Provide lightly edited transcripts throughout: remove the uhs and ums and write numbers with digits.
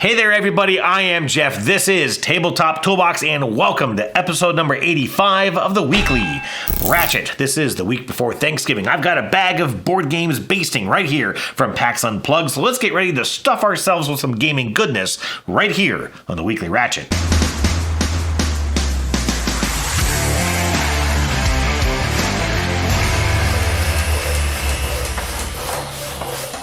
Hey there, everybody. I am Jeff. This is Tabletop Toolbox, and welcome to episode number 85 of the weekly Ratchet. This is the week before Thanksgiving. I've got a bag of board games basting right here from PAX Unplugged, so let's get ready to stuff ourselves with some gaming goodness right here on the weekly Ratchet.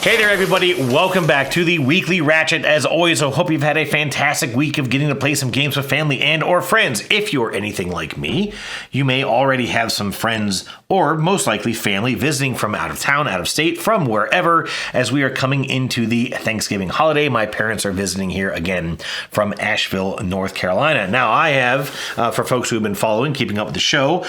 Hey there, everybody. Welcome back to the weekly Ratchet. As always, I hope you've had a fantastic week of getting to play some games with family and or friends. If you're anything like me, you may already have some friends or most likely family visiting from out of town, out of state, from wherever, as we are coming into the Thanksgiving holiday. My parents are visiting here again from Asheville, North Carolina. Now, I have, for folks who have been following, keeping up with the show,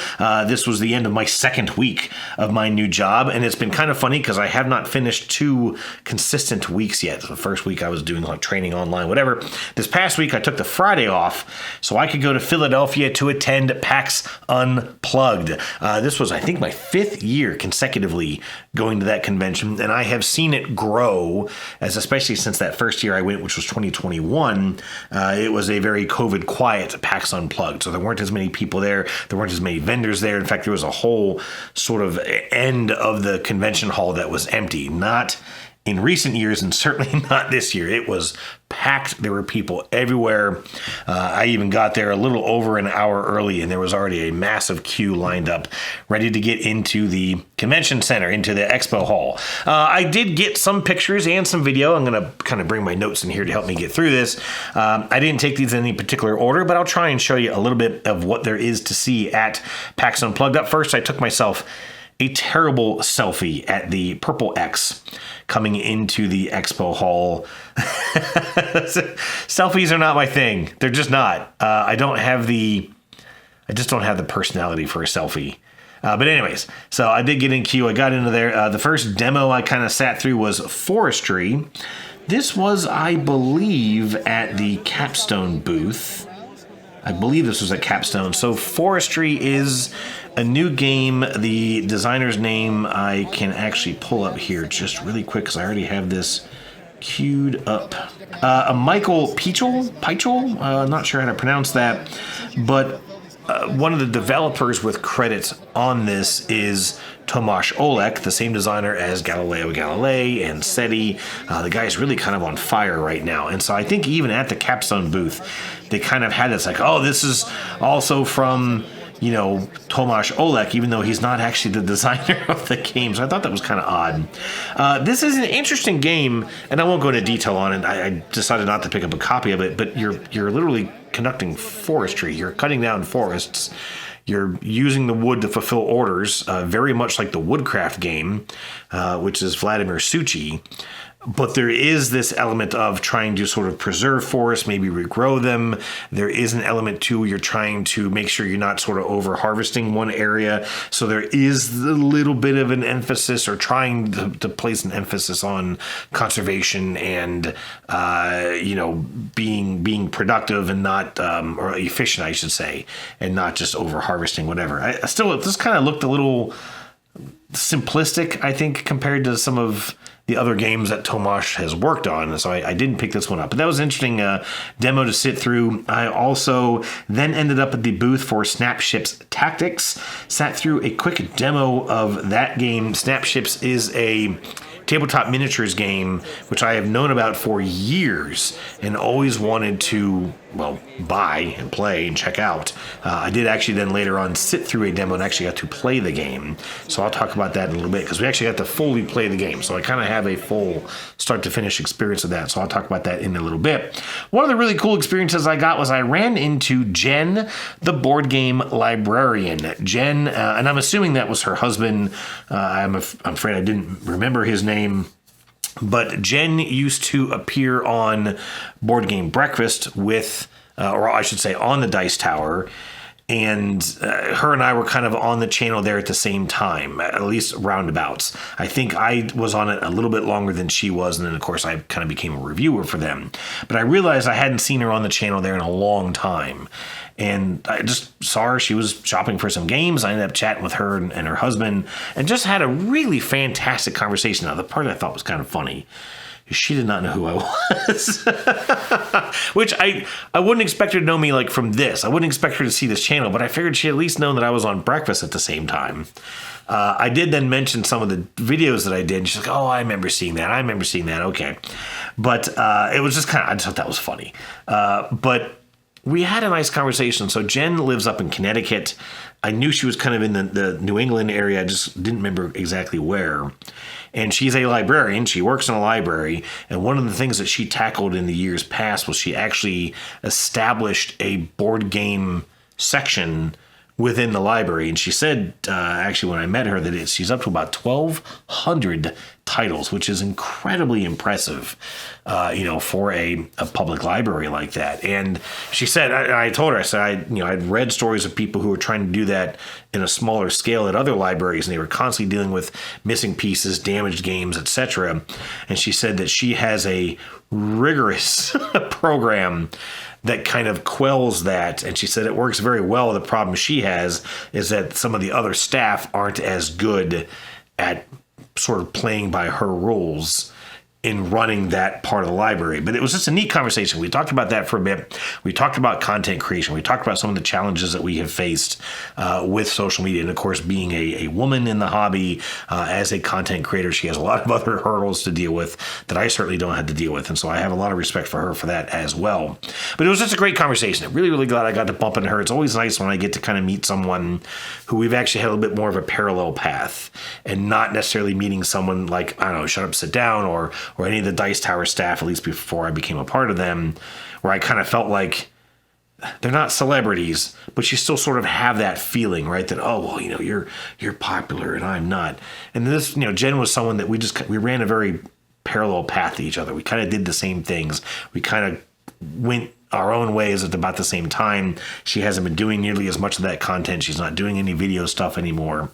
this was the end of my second week of my new job, and it's been kind of funny because I have not finished two consistent weeks yet. The first week I was doing like training online, whatever. This past week I took the Friday off so I could go to Philadelphia to attend PAX Unplugged. This was, I think, my fifth year consecutively going to that convention, and I have seen it grow, as especially since that first year I went, which was 2021. It was a very COVID quiet PAX Unplugged, so there weren't as many people there. There weren't as many vendors there. In fact, there was a whole sort of end of the convention hall that was empty. Not in recent years, and certainly not this year. It was packed. There were people everywhere. I even got there a little over an hour early, and there was already a massive queue lined up, ready to get into the convention center, into the expo hall. I did get some pictures and some video. I'm going to kind of bring my notes in here to help me get through this. I didn't take these in any particular order, but I'll try and show you a little bit of what there is to see at PAX Unplugged. Up first, I took myself a terrible selfie at the Purple X coming into the expo hall. Selfies are not my thing. They're just not. I just don't have the personality for a selfie. But anyways, so I did get in queue. I got into there. The first demo I kind of sat through was Forestry. This was, I believe, at the Capstone booth. I believe this was at Capstone. So Forestry is a new game. The designer's name I can actually pull up here just really quick because I already have this queued up. Michael Pichel? Not sure how to pronounce that, but one of the developers with credits on this is Tomasz Olek, the same designer as Galileo Galilei and SETI. The guy's really kind of on fire right now. And so I think even at the Capstone booth, they kind of had this like, oh, this is also from, Tomasz Olek, even though he's not actually the designer of the game. So I thought that was kind of odd. This is an interesting game, and I won't go into detail on it. I decided not to pick up a copy of it, but you're literally conducting forestry. You're cutting down forests. You're using the wood to fulfill orders, very much like the Woodcraft game, which is Vladimir Suchy. But there is this element of trying to sort of preserve forests, maybe regrow them. There is an element too, you're trying to make sure you're not sort of over harvesting one area. So there is a little bit of an emphasis, or trying to place an emphasis on conservation and, being productive and not, or efficient, I should say, and not just over harvesting whatever. This kind of looked a little simplistic, I think, compared to some of the other games that Tomasz has worked on. So I didn't pick this one up. But that was an interesting demo to sit through. I also then ended up at the booth for Snapships Tactics. Sat through a quick demo of that game. Snapships is a tabletop miniatures game, which I have known about for years and always wanted to, buy and play and check out. I did actually then later on sit through a demo and actually got to play the game. So I'll talk about that in a little bit because we actually got to fully play the game. So I kind of have a full start to finish experience of that. So I'll talk about that in a little bit. One of the really cool experiences I got was I ran into Jen, the board game librarian. Jen, and I'm assuming that was her husband. I'm afraid I didn't remember his name. But Jen used to appear on Board Game Breakfast with, or I should say on the Dice Tower, and her and I were kind of on the channel there at the same time, at least roundabouts. I think I was on it a little bit longer than she was, and then of course I kind of became a reviewer for them. But I realized I hadn't seen her on the channel there in a long time. And I just saw her. She was shopping for some games. I ended up chatting with her and her husband and just had a really fantastic conversation. Now, the part I thought was kind of funny She did not know who I was, which I wouldn't expect her to know me like from this. I wouldn't expect her to see this channel, but I figured she'd at least known that I was on breakfast at the same time. I did then mention some of the videos that I did. And she's like, oh, I remember seeing that. I remember seeing that. Okay. But it was just I just thought that was funny. But we had a nice conversation. So Jen lives up in Connecticut. I knew she was kind of in the New England area. I just didn't remember exactly where. And she's a librarian. She works in a library. And one of the things that she tackled in the years past was she actually established a board game section within the library. And she said, actually, when I met her, that she's up to about 1,200 titles, which is incredibly impressive, for a public library like that. And she said, I told her, I said, I'd read stories of people who were trying to do that in a smaller scale at other libraries, and they were constantly dealing with missing pieces, damaged games, etc. And she said that she has a rigorous program that kind of quells that. And she said it works very well. The problem she has is that some of the other staff aren't as good at sort of playing by her rules in running that part of the library. But it was just a neat conversation. We talked about that for a bit. We talked about content creation. We talked about some of the challenges that we have faced with social media. And of course, being a woman in the hobby as a content creator, she has a lot of other hurdles to deal with that I certainly don't have to deal with. And so I have a lot of respect for her for that as well. But it was just a great conversation. I'm really, really glad I got to bump into her. It's always nice when I get to kind of meet someone who we've actually had a little bit more of a parallel path and not necessarily meeting someone like, I don't know, Shut Up, Sit Down or any of the Dice Tower staff, at least before I became a part of them, where I kind of felt like they're not celebrities, but you still sort of have that feeling, right? That, oh, well, you're popular and I'm not. And this, Jen was someone that we ran a very parallel path to each other. We kind of did the same things. We kind of went our own ways at about the same time. She hasn't been doing nearly as much of that content. She's not doing any video stuff anymore,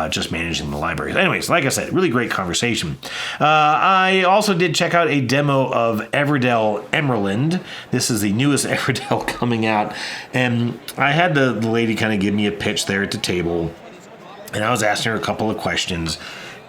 just managing the library. Anyways, like I said, really great conversation. I also did check out a demo of Everdell Emerald. This is the newest Everdell coming out. And I had the lady kind of give me a pitch there at the table. And I was asking her a couple of questions.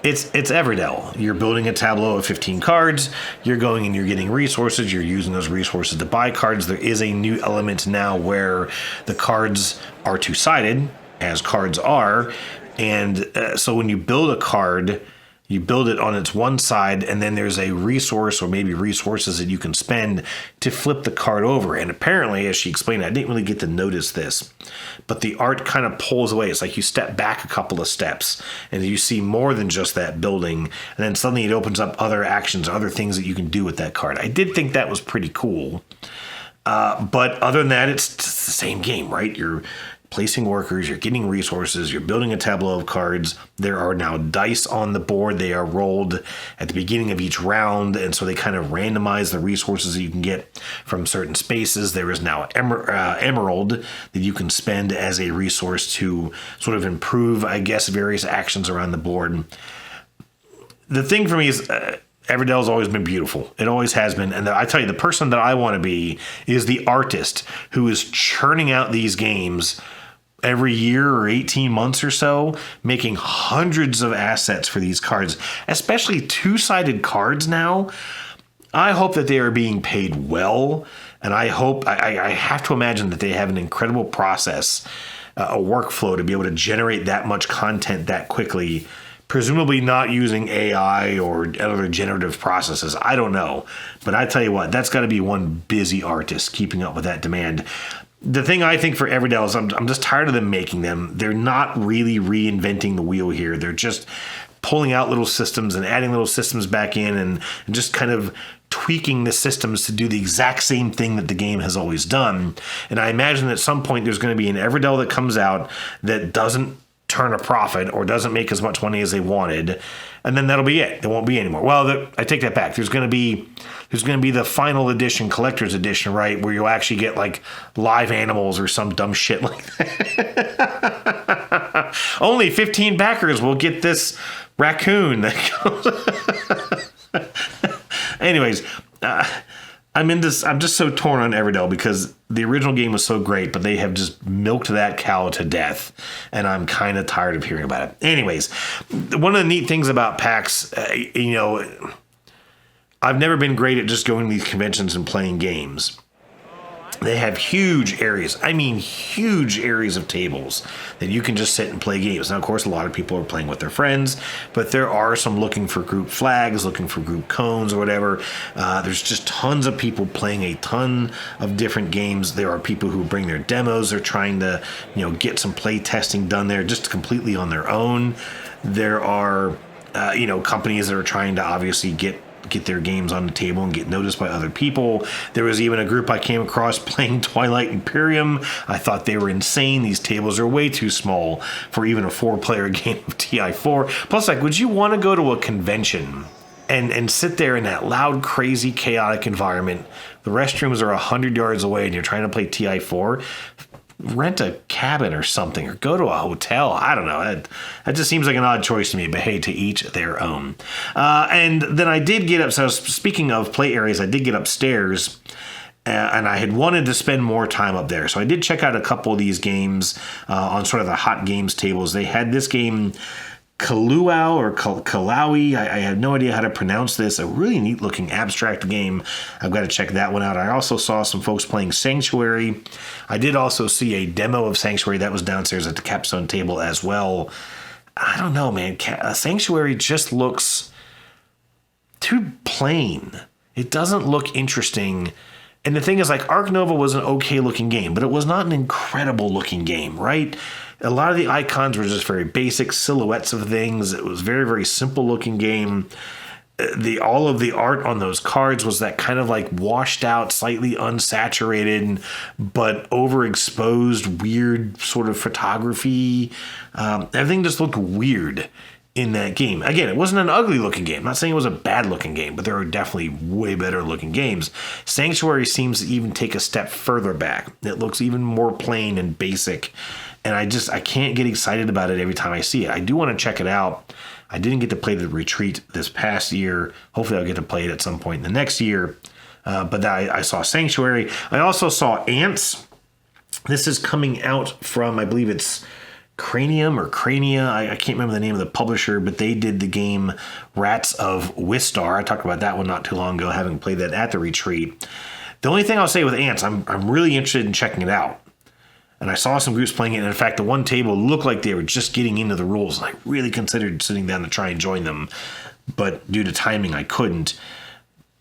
It's Everdell. You're building a tableau of 15 cards. You're going and you're getting resources. You're using those resources to buy cards. There is a new element now where the cards are two-sided, as cards are. And so when you build a card, you build it on its one side, and then there's a resource or maybe resources that you can spend to flip the card over. And apparently, as she explained, I didn't really get to notice this, but the art kind of pulls away. It's like you step back a couple of steps, and you see more than just that building, and then suddenly it opens up other actions, other things that you can do with that card. I did think that was pretty cool. But other than that, it's just the same game, right? You're placing workers, you're getting resources, you're building a tableau of cards. There are now dice on the board. They are rolled at the beginning of each round, and so they kind of randomize the resources that you can get from certain spaces. There is now Emerald that you can spend as a resource to sort of improve, I guess, various actions around the board. The thing for me is Everdell has always been beautiful. It always has been. And I tell you, the person that I want to be is the artist who is churning out these games every year or 18 months or so, making hundreds of assets for these cards, especially two-sided cards now. I hope that they are being paid well. And I have to imagine that they have an incredible process, a workflow to be able to generate that much content that quickly, presumably not using AI or other generative processes. I don't know. But I tell you what, that's got to be one busy artist keeping up with that demand. The thing I think for Everdell is I'm just tired of them making them. They're not really reinventing the wheel here. They're just pulling out little systems and adding little systems back in and just kind of tweaking the systems to do the exact same thing that the game has always done. And I imagine at some point there's going to be an Everdell that comes out that doesn't turn a profit or doesn't make as much money as they wanted, and then that'll be it. There won't be any more. Well, I take that back. There's going to be the final edition, collector's edition, right, where you'll actually get like live animals or some dumb shit like that. Only 15 backers will get this raccoon. Anyways, I'm just so torn on Everdell because the original game was so great, but they have just milked that cow to death, and I'm kind of tired of hearing about it. Anyways, one of the neat things about PAX, I've never been great at just going to these conventions and playing games. They have huge areas. I mean, huge areas of tables that you can just sit and play games. Now, of course, a lot of people are playing with their friends, but there are some looking for group flags, looking for group cones or whatever. There's just tons of people playing a ton of different games. There are people who bring their demos. They're trying to, get some play testing done there just completely on their own. There are, companies that are trying to obviously get their games on the table and get noticed by other people. There was even a group I came across playing Twilight Imperium. I thought they were insane. These tables are way too small for even a 4-player game of TI4. Plus, would you want to go to a convention and sit there in that loud, crazy, chaotic environment? The restrooms are 100 yards away and you're trying to play TI4? Rent a cabin or something, or go to a hotel. I don't know. That just seems like an odd choice to me, but hey, to each their own. And then I did get up. So speaking of play areas, I did get upstairs, and I had wanted to spend more time up there. So I did check out a couple of these games on sort of the hot games tables. They had this game, Kaluau or Kalawi. I have no idea how to pronounce this. A really neat looking abstract game. I've got to check that one out. I also saw some folks playing Sanctuary. I did also see a demo of Sanctuary that was downstairs at the capstone table as well. I don't know, man. Sanctuary just looks too plain. It doesn't look interesting. And the thing is, Ark Nova was an okay looking game, but it was not an incredible looking game, right? A lot of the icons were just very basic silhouettes of things. It was very, very simple looking game. All of the art on those cards was that kind of washed out, slightly unsaturated, but overexposed, weird sort of photography. Everything just looked weird in that game. Again, it wasn't an ugly looking game. I'm not saying it was a bad looking game, but there are definitely way better looking games. Sanctuary seems to even take a step further back. It looks even more plain and basic. And I can't get excited about it every time I see it. I do want to check it out. I didn't get to play the Retreat this past year. Hopefully I'll get to play it at some point in the next year. But I saw Sanctuary. I also saw Ants. This is coming out from, I believe it's Cranium or Crania. I can't remember the name of the publisher, but they did the game Rats of Wistar. I talked about that one not too long ago, having played that at the Retreat. The only thing I'll say with Ants, I'm really interested in checking it out. And I saw some groups playing it. And in fact, the one table looked like they were just getting into the rules. And I really considered sitting down to try and join them. But due to timing, I couldn't.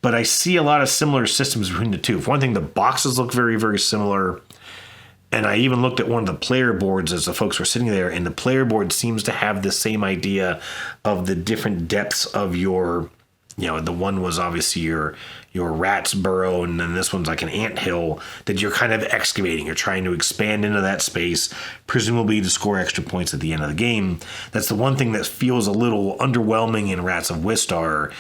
But I see a lot of similar systems between the two. For one thing, the boxes look very, very similar. And I even looked at one of the player boards as the folks were sitting there. And the player board seems to have the same idea of the different depths of your... the one was obviously your rat's burrow, and then this one's like an anthill that you're kind of excavating. You're trying to expand into that space, presumably to score extra points at the end of the game. That's the one thing that feels a little underwhelming in Rats of Wistar,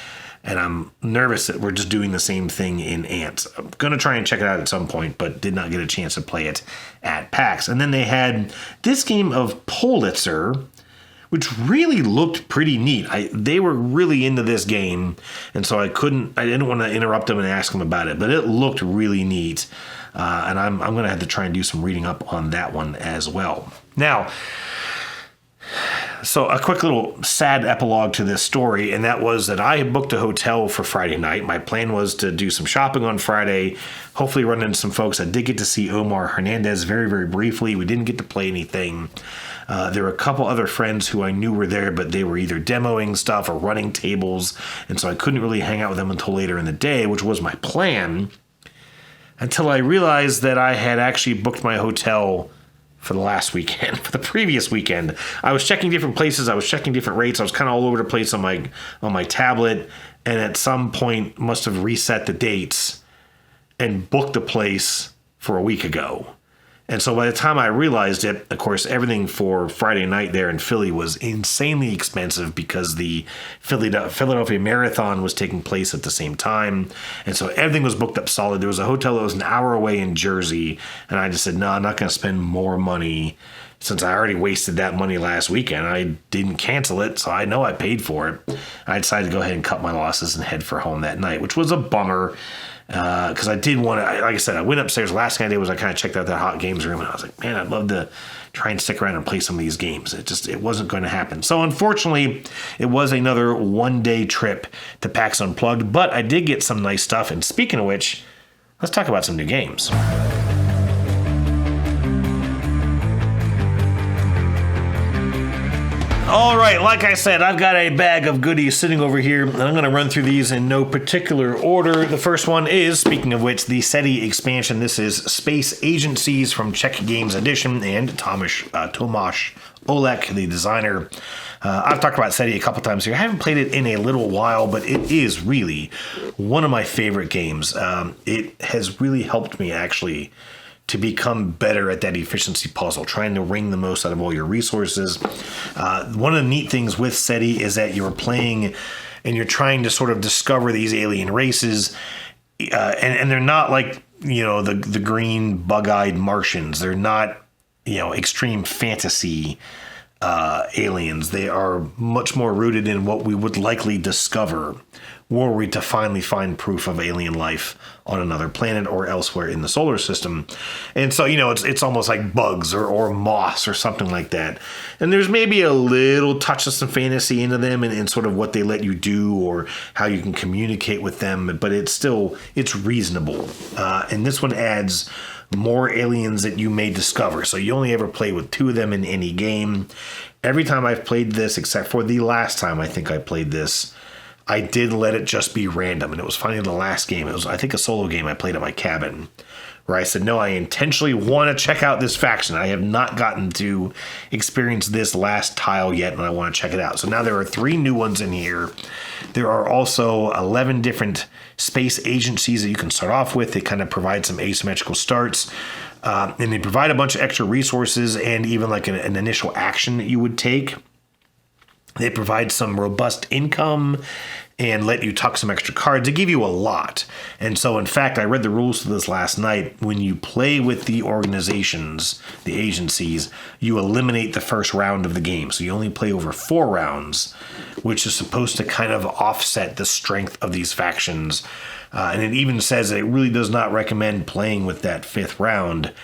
and I'm nervous that we're just doing the same thing in Ants. I'm going to try and check it out at some point, but did not get a chance to play it at PAX. And then they had this game of Politzer, which really looked pretty neat. They were really into this game, and so I didn't want to interrupt them and ask them about it, but it looked really neat. And I'm going to have to try and do some reading up on that one as well. Now, so a quick little sad epilogue to this story, and that was that I had booked a hotel for Friday night. My plan was to do some shopping on Friday, hopefully run into some folks. I did get to see Omar Hernandez very, very briefly. We didn't get to play anything. There were a couple other friends who I knew were there, but they were either demoing stuff or running tables, and so I couldn't really hang out with them until later in the day, which was my plan, until I realized that I had actually booked my hotel for the last weekend, for the previous weekend. I was checking different places, I was checking different rates, I was kind of all over the place on my tablet, and at some point must have reset the dates and booked the place for a week ago. And so by the time I realized it, of course, everything for Friday night there in Philly was insanely expensive because the Philadelphia Marathon was taking place at the same time. And so everything was booked up solid. There was a hotel that was an hour away in Jersey. And I just said, no, I'm not going to spend more money since I already wasted that money last weekend. I didn't cancel it, so I know I paid for it. I decided to go ahead and cut my losses and head for home that night, which was a bummer. because I did want to, like I said, I went upstairs. Last thing I did was I kind of checked out that hot games room, and I was like, man, I'd love to try and stick around and play some of these games. It wasn't going to happen. So unfortunately, it was another one-day trip to PAX Unplugged, but I did get some nice stuff. And speaking of which, let's talk about some new games. All right, like I said, I've got a bag of goodies sitting over here, and I'm going to run through these in no particular order. The first one is, speaking of which, the SETI expansion. This is Space Agencies from Czech Games Edition, and Tomáš Olek, the designer. I've talked about SETI a couple times here. I haven't played it in a little while, but it is really one of my favorite games. It has really helped me, actually, to become better at that efficiency puzzle, trying to wring the most out of all your resources. One of the neat things with SETI is that you're playing and you're trying to sort of discover these alien races, and they're not like, the green bug-eyed Martians. They're not, extreme fantasy aliens. They are much more rooted in what we would likely discover were we to finally find proof of alien life on another planet or elsewhere in the solar system. And so, it's almost like bugs or moss or something like that. And there's maybe a little touch of some fantasy into them and sort of what they let you do or how you can communicate with them, but it's reasonable. And this one adds more aliens that you may discover. So you only ever play with 2 of them in any game. Every time I've played this, except for the last time I think I played this, I did let it just be random. And it was funny in the last game. It was, I think, a solo game I played at my cabin, where I said, no, I intentionally want to check out this faction. I have not gotten to experience this last tile yet, and I want to check it out. So now there are 3 new ones in here. There are also 11 different space agencies that you can start off with. They kind of provide some asymmetrical starts. And they provide a bunch of extra resources and even like an initial action that you would take. They provide some robust income and let you tuck some extra cards. They give you a lot. And so, in fact, I read the rules to this last night. When you play with the organizations, the agencies, you eliminate the first round of the game. So you only play over 4 rounds, which is supposed to kind of offset the strength of these factions. And it even says that it really does not recommend playing with that 5th round,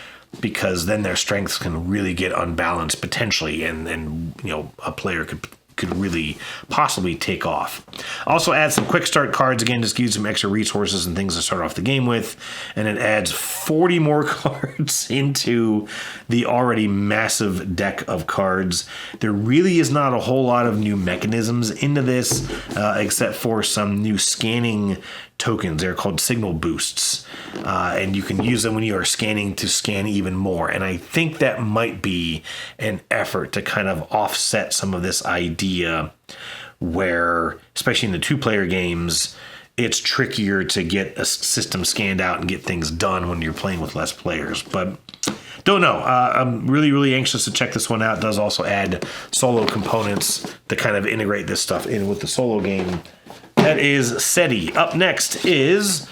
because then their strengths can really get unbalanced potentially, and a player could really possibly take off. Also add some quick start cards. Again, just gives some extra resources and things to start off the game with. And it adds 40 more cards into the already massive deck of cards. There really is not a whole lot of new mechanisms into this, except for some new scanning tokens. They're called signal boosts, and you can use them when you are scanning to scan even more. And I think that might be an effort to kind of offset some of this idea where, especially in the 2-player games, it's trickier to get a system scanned out and get things done when you're playing with less players. But don't know. I'm really, really anxious to check this one out. It does also add solo components to kind of integrate this stuff in with the solo game. That is SETI. Up next is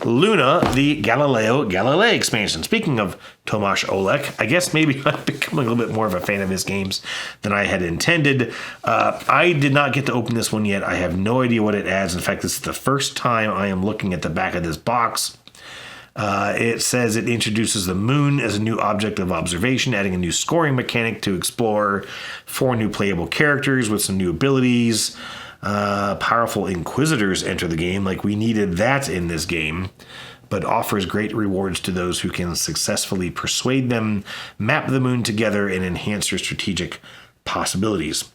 Luna, the Galilei expansion. Speaking of Tomáš Olek, I guess maybe I'm becoming a little bit more of a fan of his games than I had intended. I did not get to open this one yet. I have no idea what it adds. In fact, this is the first time I am looking at the back of this box. It says it introduces the moon as a new object of observation, adding a new scoring mechanic to explore, 4 new playable characters with some new abilities. Powerful inquisitors enter the game, like we needed that in this game, but offers great rewards to those who can successfully persuade them, map the moon together, and enhance your strategic possibilities.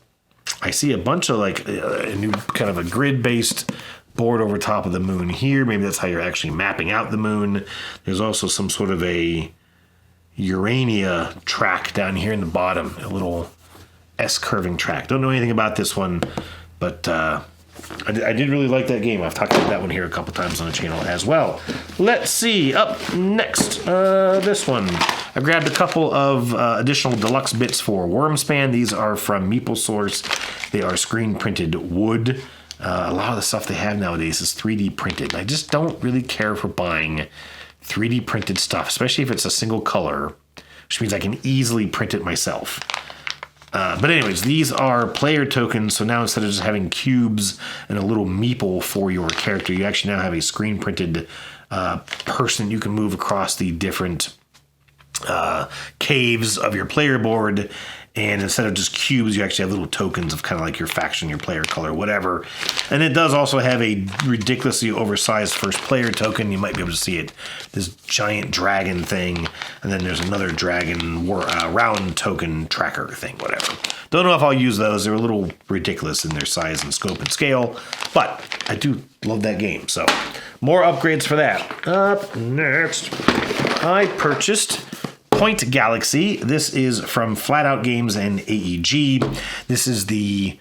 I see a bunch of like a new kind of a grid-based board over top of the moon here. Maybe that's how you're actually mapping out the moon. There's also some sort of a Urania track down here in the bottom, a little S-curving track. Don't know anything about this one, but I did really like that game. I've talked about that one here a couple times on the channel as well. Let's see. Up next, this one. I grabbed a couple of additional deluxe bits for Wormspan. These are from MeepleSource. They are screen printed wood. A lot of the stuff they have nowadays is 3D printed. I just don't really care for buying 3D printed stuff, especially if it's a single color, which means I can easily print it myself. But anyways, these are player tokens. So now instead of just having cubes and a little meeple for your character, you actually now have a screen printed person. You can move across the different caves of your player board, and instead of just cubes, you actually have little tokens of kind of like your faction, your player color, whatever. And it does also have a ridiculously oversized first player token. You might be able to see it, this giant dragon thing, and then there's another dragon round token tracker thing, whatever. Don't know if I'll use those. They're a little ridiculous in their size and scope and scale, but I do love that game. So more upgrades for that. Up next, I purchased Point Galaxy. This is from Flat Out Games and AEG. This is the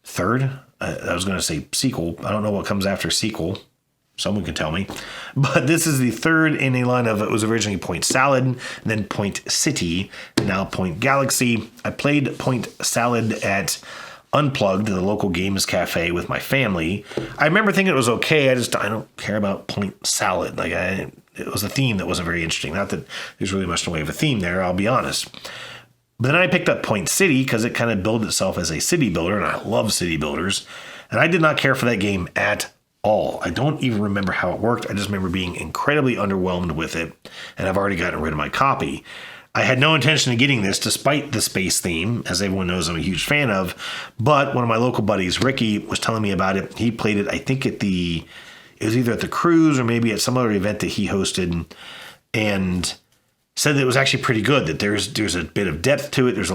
third, I was going to say sequel. I don't know what comes after sequel. Someone can tell me. But this is the third in a line of, it was originally Point Salad, then Point City, now Point Galaxy. I played Point Salad at Unplugged, the local games cafe, with my family. I remember thinking it was okay. I don't care about Point Salad. It was a theme that wasn't very interesting. Not that there's really much in the way of a theme there, I'll be honest. But then I picked up Point City because it kind of billed itself as a city builder, and I love city builders. And I did not care for that game at all. I don't even remember how it worked. I just remember being incredibly underwhelmed with it, and I've already gotten rid of my copy. I had no intention of getting this, despite the space theme, as everyone knows I'm a huge fan of. But one of my local buddies, Ricky, was telling me about it. He played it, I think, it was either at the cruise or maybe at some other event that he hosted, and said that it was actually pretty good, that there's a bit of depth to it. There's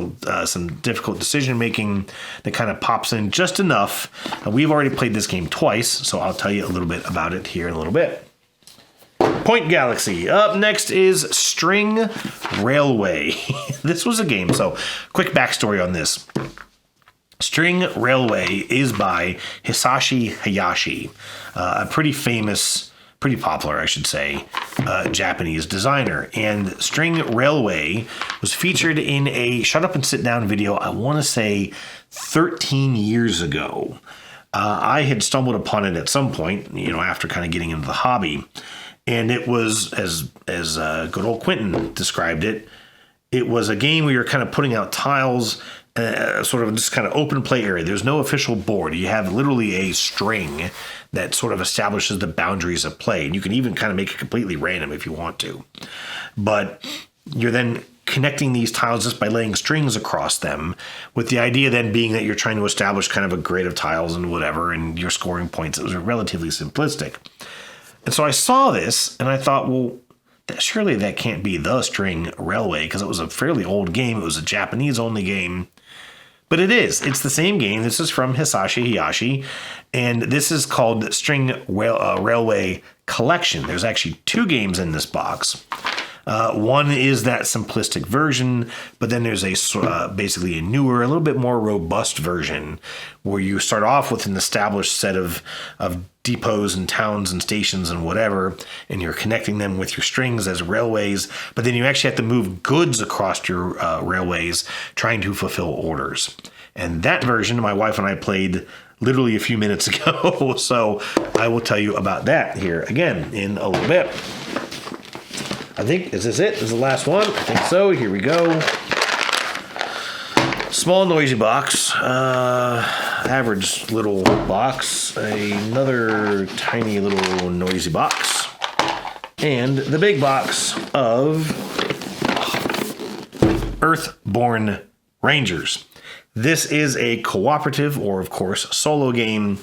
some difficult decision making that kind of pops in just enough. We've already played this game twice, so I'll tell you a little bit about it here in a little bit. Point Galaxy. Up next is String Railway. This was a game, so quick backstory on this. String Railway is by Hisashi Hayashi, a pretty famous, pretty popular, I should say, Japanese designer. And String Railway was featured in a Shut Up and Sit Down video, I want to say 13 years ago. I had stumbled upon it at some point, after kind of getting into the hobby. And it was, as good old Quentin described it, it was a game where you're kind of putting out tiles, sort of just kind of open play area. There's no official board. You have literally a string that sort of establishes the boundaries of play. And you can even kind of make it completely random if you want to. But you're then connecting these tiles just by laying strings across them, with the idea then being that you're trying to establish kind of a grid of tiles and whatever, and you're scoring points. It was relatively simplistic. And so I saw this and I thought, well, surely that can't be the String Railway, because it was a fairly old game. It was a Japanese-only game. But it is. It's the same game. This is from Hisashi Hayashi, and this is called String Railway Collection. There's actually two games in this box. One is that simplistic version, but then there's basically a newer, a little bit more robust version where you start off with an established set of depots and towns and stations and whatever, and you're connecting them with your strings as railways, but then you actually have to move goods across your railways trying to fulfill orders. And that version, my wife and I played literally a few minutes ago, so I will tell you about that here again in a little bit. I think, is this it? This is the last one? I think so. Here we go. Small noisy box. Average little box. Another tiny little noisy box. And the big box of Earthborn Rangers. This is a cooperative, or of course, solo game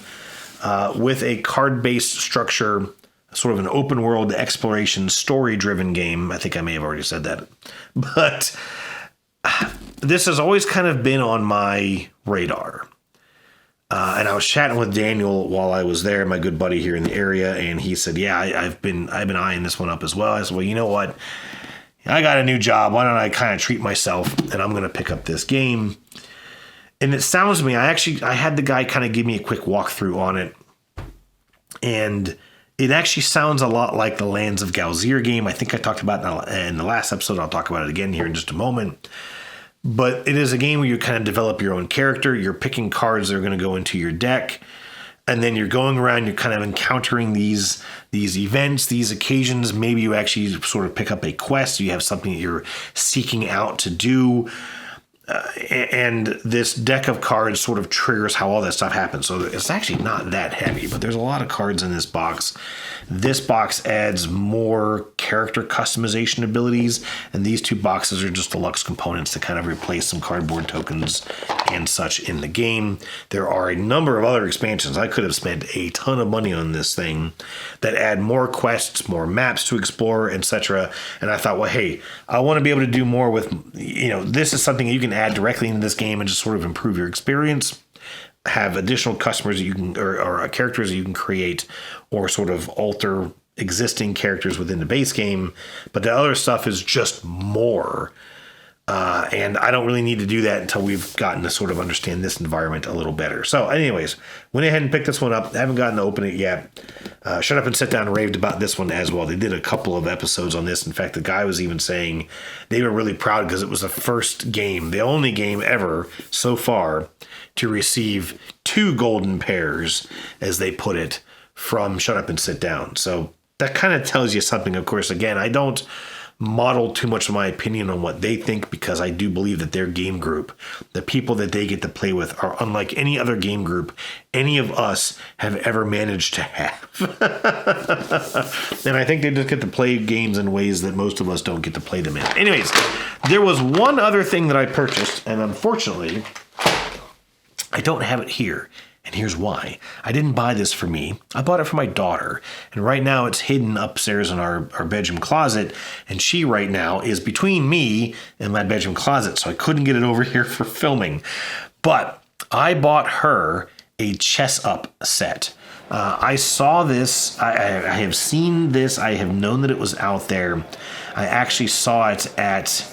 with a card-based structure, sort of an open world exploration story-driven game. I think I may have already said that. But this has always kind of been on my radar. And I was chatting with Daniel while I was there, my good buddy here in the area, and he said, yeah, I've been eyeing this one up as well. I said, well, you know what? I got a new job. Why don't I kind of treat myself, and I'm going to pick up this game. And it sounds to me, I had the guy kind of give me a quick walkthrough on it. And it actually sounds a lot like the Lands of Galzir game. I think I talked about it in the last episode. I'll talk about it again here in just a moment. But it is a game where you kind of develop your own character. You're picking cards that are going to go into your deck. And then you're going around, you're kind of encountering these events, these occasions. Maybe you actually sort of pick up a quest. You have something that you're seeking out to do. and this deck of cards sort of triggers how all that stuff happens. So it's actually not that heavy, but there's a lot of cards in this box. This box adds more character customization abilities, and these two boxes are just deluxe components to kind of replace some cardboard tokens and such in the game. There are a number of other expansions. I could have spent a ton of money on this thing that add more quests, more maps to explore, etc. And I thought, well, hey, I want to be able to do more with, this is something you can add directly into this game and just sort of improve your experience. Have additional customers that you can, or characters that you can create, or sort of alter existing characters within the base game. But the other stuff is just more. And I don't really need to do that until we've gotten to sort of understand this environment a little better. So anyways, went ahead and picked this one up. I haven't gotten to open it yet. Shut Up and Sit Down raved about this one as well. They did a couple of episodes on this. In fact, the guy was even saying they were really proud because it was the first game, the only game ever so far to receive 2 golden pairs, as they put it, from Shut Up and Sit Down. So that kind of tells you something. Of course, again, I don't model too much of my opinion on what they think, because I do believe that their game group, the people that they get to play with, are unlike any other game group any of us have ever managed to have. And I think they just get to play games in ways that most of us don't get to play them in. Anyways, there was one other thing that I purchased, and unfortunately, I don't have it here. And here's why. I didn't buy this for me. I bought it for my daughter. And right now it's hidden upstairs in our bedroom closet. And she right now is between me and my bedroom closet. So I couldn't get it over here for filming. But I bought her a Chess Up set. I saw this. I have seen this. I have known that it was out there. I actually saw it at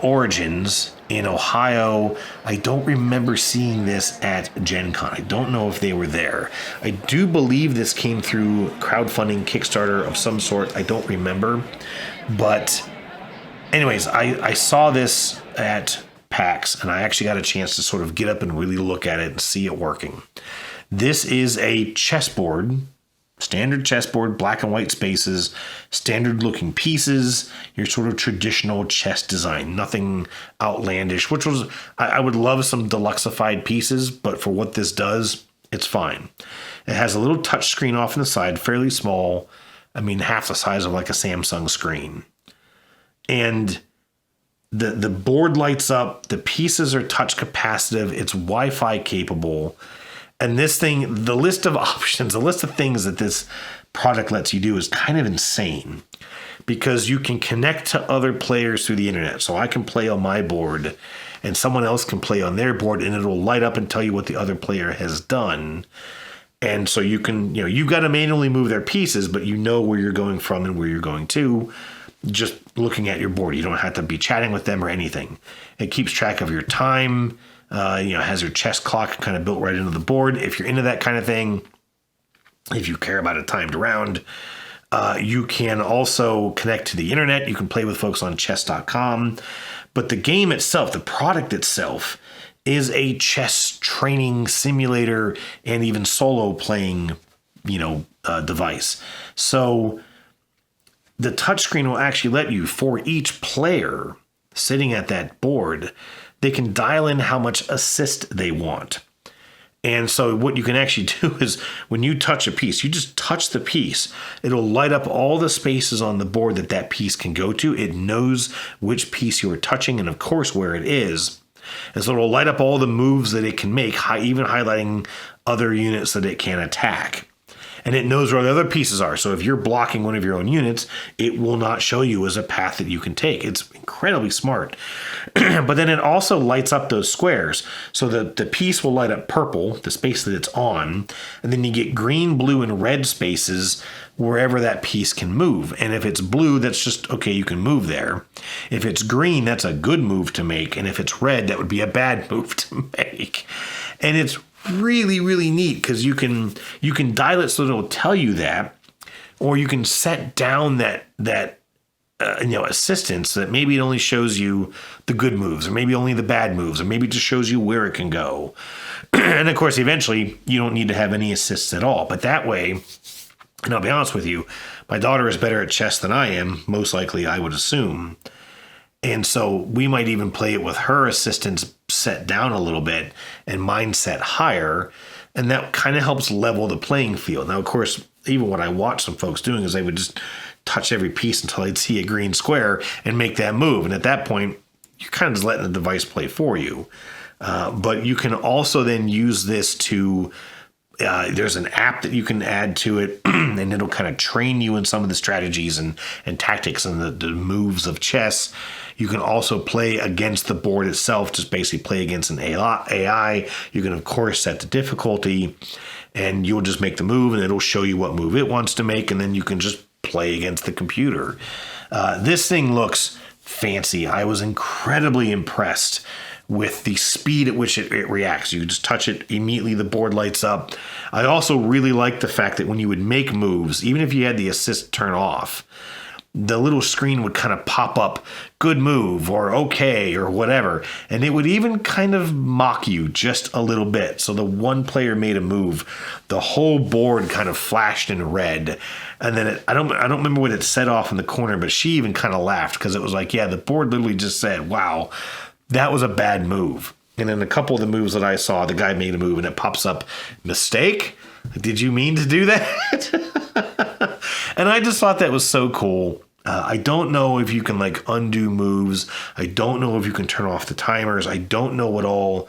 Origins in Ohio. I don't remember seeing this at Gen Con. I don't know if they were there. I do believe this came through crowdfunding, Kickstarter of some sort. I don't remember. But anyways, I saw this at PAX, and I actually got a chance to sort of get up and really look at it and see it working. This is a chessboard. Standard chessboard, black and white spaces, standard looking pieces, your sort of traditional chess design, nothing outlandish, which was, I would love some deluxeified pieces, but for what this does, it's fine. It has a little touch screen off on the side, fairly small. I mean, half the size of like a Samsung screen. And the board lights up, the pieces are touch capacitive, it's Wi-Fi capable. And this thing, the list of options, the list of things that this product lets you do is kind of insane, because you can connect to other players through the internet. So I can play on my board and someone else can play on their board, and it'll light up and tell you what the other player has done. And so you can, you've got to manually move their pieces, but you know where you're going from and where you're going to, just looking at your board. You don't have to be chatting with them or anything. It keeps track of your time. Has your chess clock kind of built right into the board. If you're into that kind of thing, if you care about a timed round, you can also connect to the internet. You can play with folks on chess.com. But the game itself, the product itself, is a chess training simulator and even solo playing, device. So the touchscreen will actually let you, for each player sitting at that board, they can dial in how much assist they want. And so what you can actually do is when you touch a piece, you just touch the piece. It'll light up all the spaces on the board that piece can go to. It knows which piece you are touching and, of course, where it is. And so it'll light up all the moves that it can make, even highlighting other units that it can attack. And it knows where the other pieces are. So if you're blocking one of your own units, it will not show you as a path that you can take. It's incredibly smart. But then it also lights up those squares. So the piece will light up purple, the space that it's on. And then you get green, blue, and red spaces wherever that piece can move. And if it's blue, that's just, okay, you can move there. If it's green, that's a good move to make. And if it's red, that would be a bad move to make. And it's really, really neat because you can dial it so that it'll tell you that, or you can set down that assistance that maybe it only shows you the good moves, or maybe only the bad moves, or maybe it just shows you where it can go. And of course, eventually, you don't need to have any assists at all. But that way, and I'll be honest with you, my daughter is better at chess than I am, most likely, I would assume. And so we might even play it with her assistance set down a little bit and mine set higher. And that kind of helps level the playing field. Now, of course, even what I watched some folks doing is they would just touch every piece until they'd see a green square and make that move. And at that point, you're kind of just letting the device play for you. But you can also then use this to, there's an app that you can add to it, and it'll kind of train you in some of the strategies and tactics and the moves of chess. You can also play against the board itself, just basically play against an AI. You can, of course, set the difficulty, and you'll just make the move, and it'll show you what move it wants to make, and then you can just play against the computer. This thing looks fancy. I was incredibly impressed with the speed at which it reacts. You just touch it, immediately the board lights up. I also really like the fact that when you would make moves, even if you had the assist turn off, the little screen would kind of pop up, good move, or okay, or whatever. And it would even kind of mock you just a little bit. So the one player made a move, the whole board kind of flashed in red. And then I don't remember what it said off in the corner, but she even kind of laughed because it was like, yeah, the board literally just said, wow, that was a bad move. And then a couple of the moves that I saw, the guy made a move and it pops up, mistake? Did you mean to do that? And I just thought that was so cool. I don't know if you can like undo moves. I don't know if you can turn off the timers. I don't know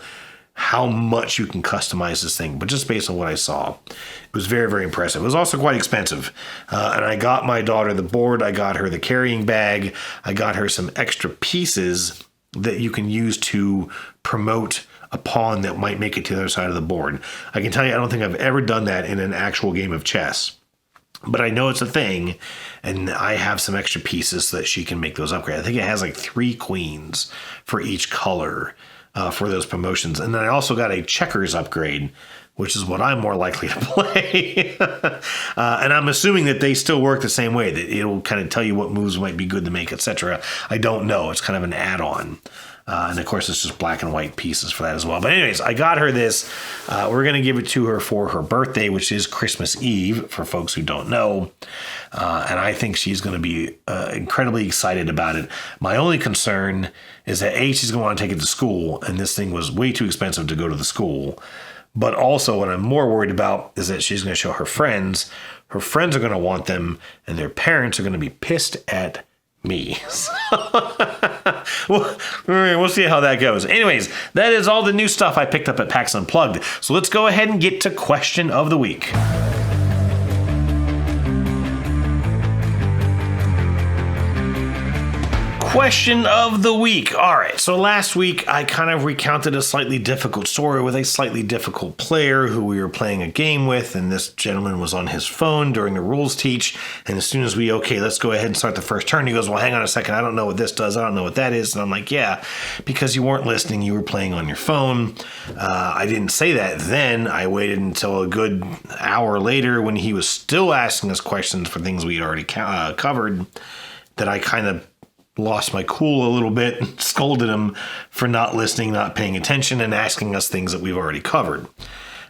how much you can customize this thing, but just based on what I saw, it was very, very impressive. It was also quite expensive. And I got my daughter the board. I got her the carrying bag. I got her some extra pieces that you can use to promote a pawn that might make it to the other side of the board. I can tell you, I don't think I've ever done that in an actual game of chess. But I know it's a thing, and I have some extra pieces so that she can make those upgrades. I think it has like 3 queens for each color for those promotions. And then I also got a checkers upgrade, which is what I'm more likely to play. And I'm assuming that they still work the same way, that it'll kind of tell you what moves might be good to make, etc. I don't know. It's kind of an add-on. And of course, it's just black and white pieces for that as well. But anyways, I got her this. We're going to give it to her for her birthday, which is Christmas Eve, for folks who don't know. And I think she's going to be incredibly excited about it. My only concern is that, A, she's going to want to take it to school, and this thing was way too expensive to go to the school. But also, what I'm more worried about is that she's going to show her friends. Her friends are going to want them, and their parents are going to be pissed at me. We'll see how that goes. Anyways, that is all the new stuff I picked up at PAX Unplugged. So let's go ahead and get to question of the week. Question of the week. All right, so last week I kind of recounted a slightly difficult story with a slightly difficult player who we were playing a game with, and this gentleman was on his phone during the rules teach, and as soon as let's go ahead and start the first turn, he goes, well, hang on a second, I don't know what this does, I don't know what that is, and I'm like, yeah, because you weren't listening, you were playing on your phone. I didn't say that then. I waited until a good hour later when he was still asking us questions for things we had already covered, that I kind of lost my cool a little bit and scolded him for not listening, not paying attention, and asking us things that we've already covered.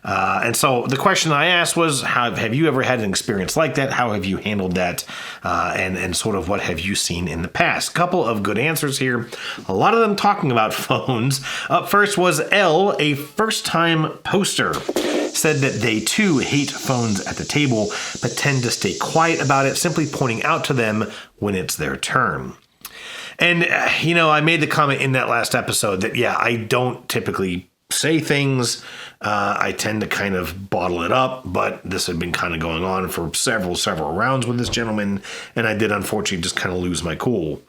And so the question I asked was, have you ever had an experience like that? How have you handled that? And sort of what have you seen in the past? Couple of good answers here. A lot of them talking about phones. Up first was L, a first-time poster. Said that they too hate phones at the table, but tend to stay quiet about it, simply pointing out to them when it's their turn. And, I made the comment in that last episode that, yeah, I don't typically say things. I tend to kind of bottle it up, but this had been kind of going on for several rounds with this gentleman, and I did unfortunately just kind of lose my cool.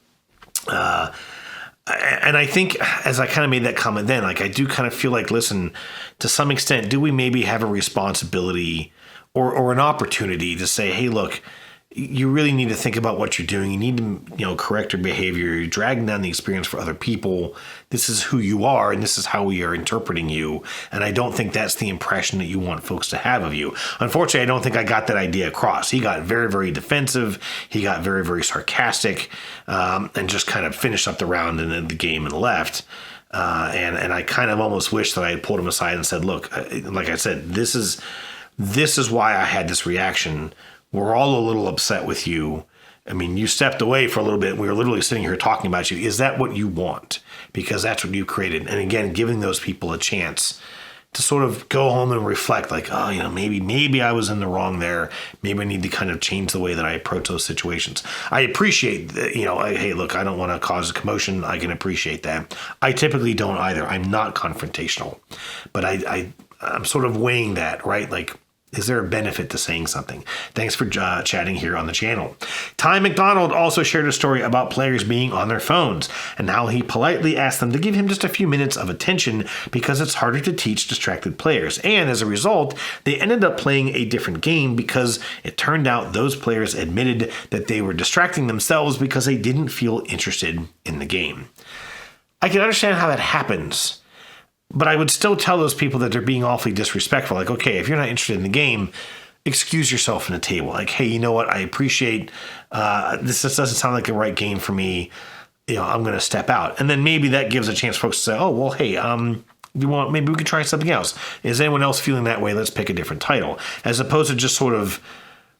And I think as I kind of made that comment then, like I do kind of feel like, listen, to some extent, do we maybe have a responsibility or an opportunity to say, hey, look, you really need to think about what you're doing. You need to, correct your behavior. You're dragging down the experience for other people. This is who you are, and this is how we are interpreting you. And I don't think that's the impression that you want folks to have of you. Unfortunately, I don't think I got that idea across. He got very, very defensive. He got very, very sarcastic, and just kind of finished up the round and then the game and left. And I kind of almost wish that I had pulled him aside and said, look, like I said, this is why I had this reaction. We're all a little upset with you. I mean, you stepped away for a little bit. We were literally sitting here talking about you. Is that what you want? Because that's what you created. And again, giving those people a chance to sort of go home and reflect like, oh, maybe I was in the wrong there. Maybe I need to kind of change the way that I approach those situations. I appreciate that, hey, look, I don't want to cause a commotion. I can appreciate that. I typically don't either. I'm not confrontational, but I'm sort of weighing that, right? Like, is there a benefit to saying something? Thanks for chatting here on the channel. Ty McDonald also shared a story about players being on their phones and how he politely asked them to give him just a few minutes of attention because it's harder to teach distracted players. And as a result, they ended up playing a different game because it turned out those players admitted that they were distracting themselves because they didn't feel interested in the game. I can understand how that happens. But I would still tell those people that they're being awfully disrespectful. Like, okay, if you're not interested in the game, excuse yourself in a table. Like, hey, you know what? I appreciate this. Just doesn't sound like the right game for me. I'm going to step out. And then maybe that gives a chance for folks to say, oh, well, hey, you want? Maybe we could try something else. Is anyone else feeling that way? Let's pick a different title, as opposed to just sort of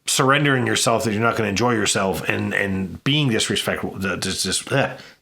surrendering yourself that you're not going to enjoy yourself and being disrespectful.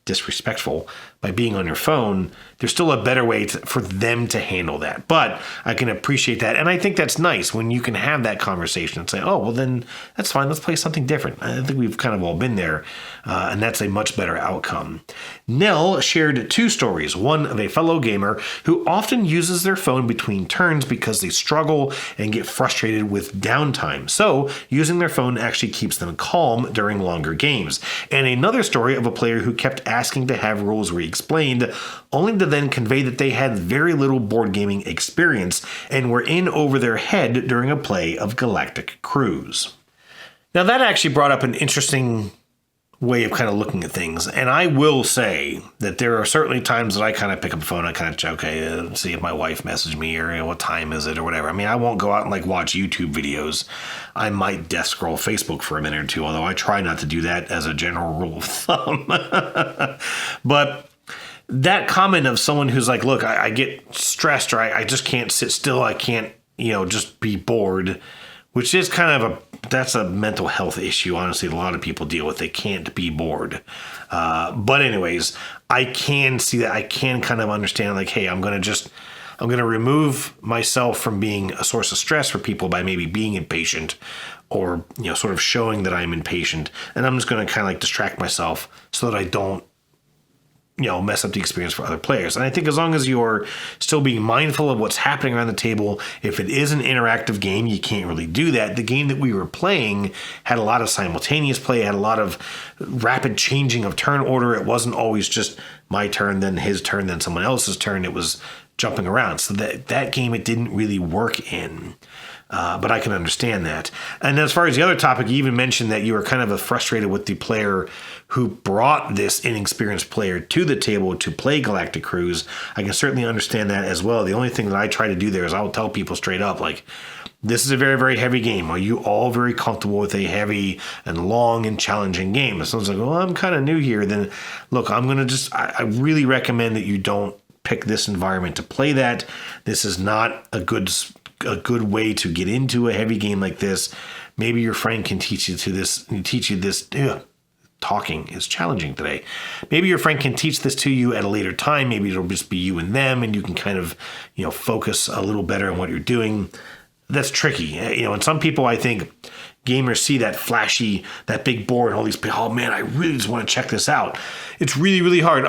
Disrespectful by being on your phone. There's still a better way for them to handle that. But I can appreciate that. And I think that's nice when you can have that conversation and say, oh, well, then that's fine. Let's play something different. I think we've kind of all been there. And that's a much better outcome. Nell shared two stories. One of a fellow gamer who often uses their phone between turns because they struggle and get frustrated with downtime. So using their phone actually keeps them calm during longer games. And another story of a player who kept asking to have rules re-explained, only to then convey that they had very little board gaming experience and were in over their head during a play of Galactic Cruise. Now that actually brought up an interesting way of kind of looking at things. And I will say that there are certainly times that I kind of pick up the phone, I kind of check, okay, see if my wife messaged me or what time is it or whatever. I mean, I won't go out and like watch YouTube videos. I might death scroll Facebook for a minute or two, although I try not to do that as a general rule of thumb. But that comment of someone who's like, look, I get stressed or I just can't sit still. I can't, just be bored, which is kind of that's a mental health issue, honestly, a lot of people deal with. They can't be bored. But anyways, I can see that. I can kind of understand like, hey, I'm going to remove myself from being a source of stress for people by maybe being impatient or, sort of showing that I'm impatient. And I'm just going to kind of like distract myself so that I don't, mess up the experience for other players. And I think as long as you're still being mindful of what's happening around the table, if it is an interactive game, you can't really do that. The game that we were playing had a lot of simultaneous play, had a lot of rapid changing of turn order. It wasn't always just my turn, then his turn, then someone else's turn. It was jumping around. So that game, it didn't really work in. But I can understand that. And as far as the other topic, you even mentioned that you were kind of frustrated with the player who brought this inexperienced player to the table to play Galactic Cruise. I can certainly understand that as well. The only thing that I try to do there is I'll tell people straight up, like, this is a very, very heavy game. Are you all very comfortable with a heavy and long and challenging game? If someone's like, well, I'm kind of new here, then look, I really recommend that you don't pick this environment to play that. This is not a good way to get into a heavy game like this. Maybe your friend can teach you this. Talking is challenging today. Maybe your friend can teach this to you at a later time. Maybe it'll just be you and them, and you can kind of, focus a little better on what you're doing. That's tricky. And some people, I think, gamers see that flashy, that big board, and all these people, oh man, I really just want to check this out. It's really, really hard.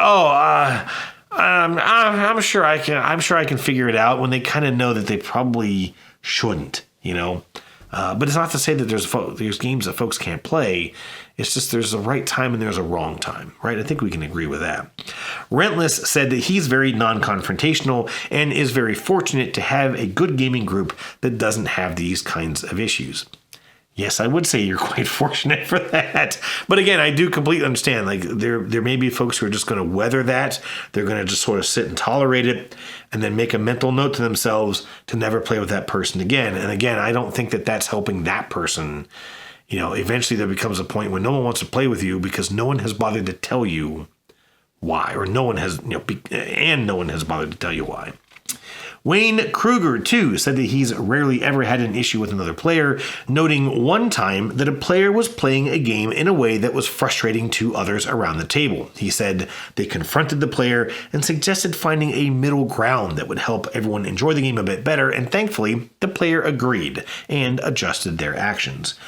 I'm sure I can figure it out, when they kind of know that they probably shouldn't, But it's not to say that there's games that folks can't play. It's just there's a right time and there's a wrong time, right? I think we can agree with that. Rentless said that he's very non-confrontational and is very fortunate to have a good gaming group that doesn't have these kinds of issues. Yes, I would say you're quite fortunate for that. But again, I do completely understand. Like there may be folks who are just going to weather that. They're going to just sort of sit and tolerate it and then make a mental note to themselves to never play with that person again. And again, I don't think that that's helping that person. Eventually there becomes a point when no one wants to play with you because no one has bothered to tell you why, or no one has bothered to tell you why. Wayne Kruger, too, said that he's rarely ever had an issue with another player, noting one time that a player was playing a game in a way that was frustrating to others around the table. He said they confronted the player and suggested finding a middle ground that would help everyone enjoy the game a bit better, and thankfully, the player agreed and adjusted their actions.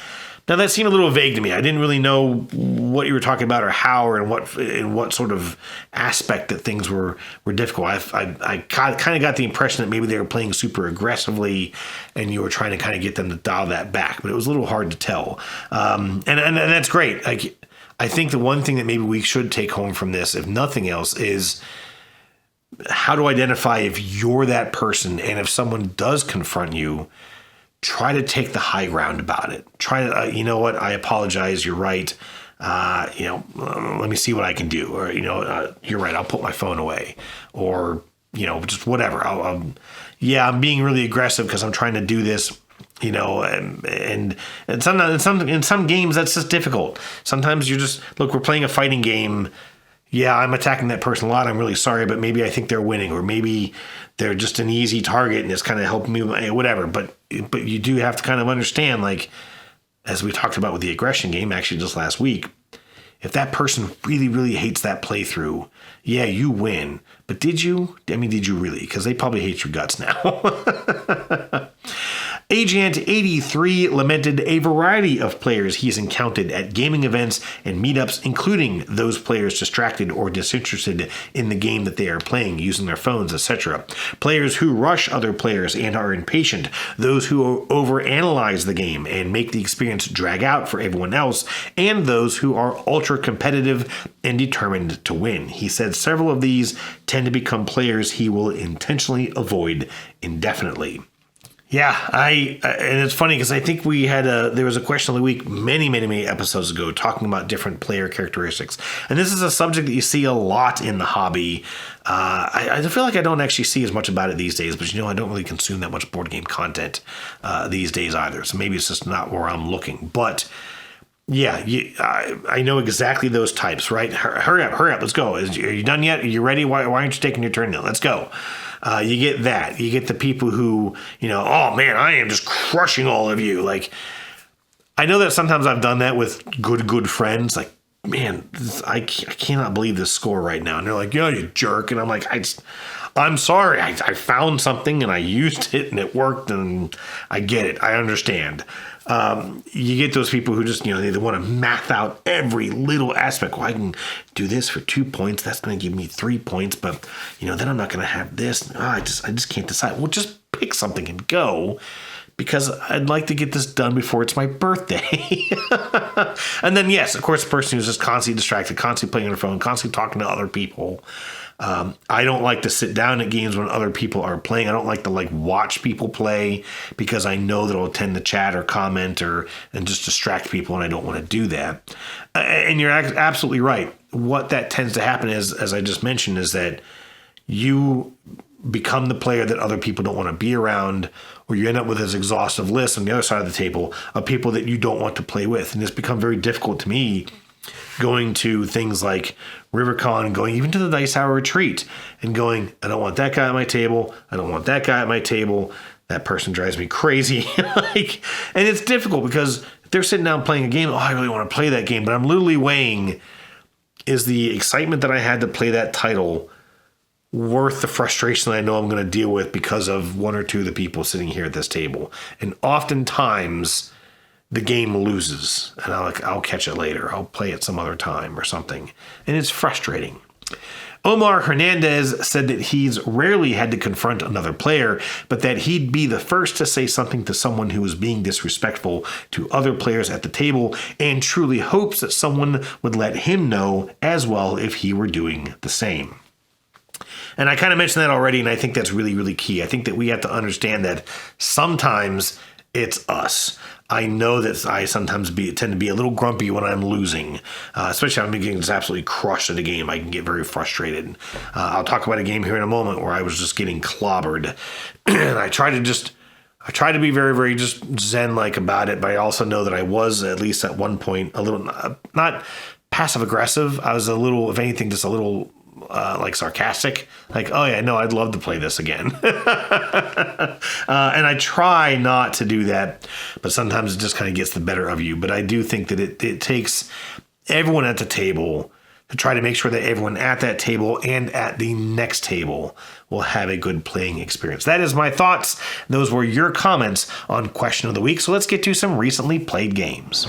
Now, that seemed a little vague to me. I didn't really know what you were talking about or how or in what sort of aspect that things were difficult. I kind of got the impression that maybe they were playing super aggressively and you were trying to kind of get them to dial that back, but it was a little hard to tell. And that's great. I think the one thing that maybe we should take home from this, if nothing else, is how to identify if you're that person, and if someone does confront you, try to take the high ground about it. Try to, you know what, I apologize, you're right. Let me see what I can do. Or, you're right, I'll put my phone away. Or, just whatever. I'm being really aggressive because I'm trying to do this, and sometimes in some games that's just difficult. Sometimes we're playing a fighting game. Yeah, I'm attacking that person a lot. I'm really sorry, but maybe I think they're winning, or maybe they're just an easy target and it's kind of helping me, whatever. But you do have to kind of understand, like, as we talked about with the aggression game, actually just last week, if that person really, really hates that playthrough, yeah, you win. But did you? Did you really? Because they probably hate your guts now. Agent83 lamented a variety of players he's encountered at gaming events and meetups, including those players distracted or disinterested in the game that they are playing, using their phones, etc. Players who rush other players and are impatient, those who overanalyze the game and make the experience drag out for everyone else, and those who are ultra competitive and determined to win. He said several of these tend to become players he will intentionally avoid indefinitely. Yeah, and it's funny because I think there was a question of the week many episodes ago talking about different player characteristics. And this is a subject that you see a lot in the hobby. I feel like I don't actually see as much about it these days, but I don't really consume that much board game content these days either. So maybe it's just not where I'm looking. But yeah, I know exactly those types, right? Hurry up, let's go. Are you done yet? Are you ready? Why aren't you taking your turn now? Let's go. You get that. You get the people who, oh man, I am just crushing all of you. Like, I know that sometimes I've done that with good friends. Like, man, I cannot believe this score right now. And they're like, yeah, you jerk. And I'm like, I'm sorry. I found something and I used it and it worked and I get it. I understand. You get those people who just, they want to math out every little aspect. Well, I can do this for 2 points. That's going to give me 3 points, but, then I'm not going to have this. I just can't decide. Well, just pick something and go, because I'd like to get this done before it's my birthday. And then, yes, of course, the person who's just constantly distracted, constantly playing on their phone, constantly talking to other people. I don't like to sit down at games when other people are playing. I don't like to watch people play because I know that I'll tend to chat or comment and just distract people, and I don't want to do that. And you're absolutely right. What that tends to happen is, as I just mentioned, is that you become the player that other people don't want to be around, or you end up with this exhaustive list on the other side of the table of people that you don't want to play with. And it's become very difficult to me going to things like RiverCon, going even to the Dice Hour Retreat and going, I don't want that guy at my table. I don't want that guy at my table. That person drives me crazy. And it's difficult because they're sitting down playing a game. Oh, I really want to play that game. But I'm literally weighing, is the excitement that I had to play that title worth the frustration that I know I'm going to deal with because of one or two of the people sitting here at this table? And oftentimes the game loses, and I'll catch it later. I'll play it some other time or something. And it's frustrating. Omar Hernandez said that he's rarely had to confront another player, but that he'd be the first to say something to someone who was being disrespectful to other players at the table, and truly hopes that someone would let him know as well if he were doing the same. And I kind of mentioned that already, and I think that's really, really key. I think that we have to understand that sometimes it's us. I know that I sometimes tend to be a little grumpy when I'm losing, especially when I'm getting just absolutely crushed at a game. I can get very frustrated. I'll talk about a game here in a moment where I was just getting clobbered. And I try to be very, very just zen-like about it, but I also know that I was, at least at one point, a little, not passive-aggressive. I was a little, if anything, just a little like sarcastic, like, oh yeah, no, I'd love to play this again. And I try not to do that, but sometimes it just kind of gets the better of you. But I do think that it takes everyone at the table to try to make sure that everyone at that table and at the next table will have a good playing experience. That is my thoughts. Those were your comments on Question of the Week. So let's get to some recently played games.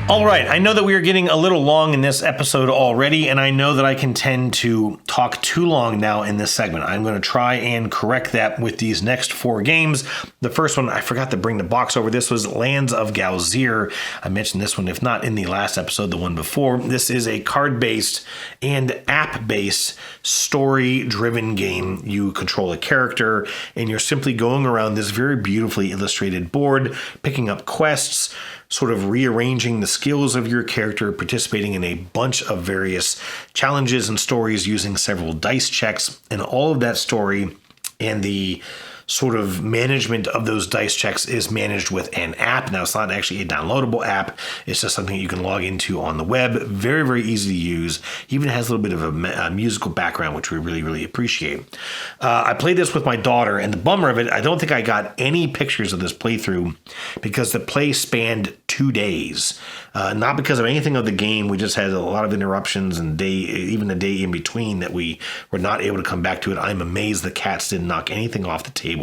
All right, I know that we are getting a little long in this episode already, and I know that I can tend to talk too long now in this segment. I'm going to try and correct that with these next 4 games. The first one, I forgot to bring the box over. This was Lands of Galzir. I mentioned this one, if not in the last episode, the one before. This is a card-based and app-based story-driven game. You control a character, and you're simply going around this very beautifully illustrated board, picking up quests, sort of rearranging the skills of your character, participating in a bunch of various challenges and stories using several dice checks, and all of that story and the sort of management of those dice checks is managed with an app. Now, it's not actually a downloadable app. It's just something you can log into on the web. Very, very easy to use. Even has a little bit of a musical background, which we really, really appreciate. I played this with my daughter, and the bummer of it, I don't think I got any pictures of this playthrough because the play spanned 2 days. Not because of anything of the game. We just had a lot of interruptions and even the day in between that we were not able to come back to it. I'm amazed the cats didn't knock anything off the table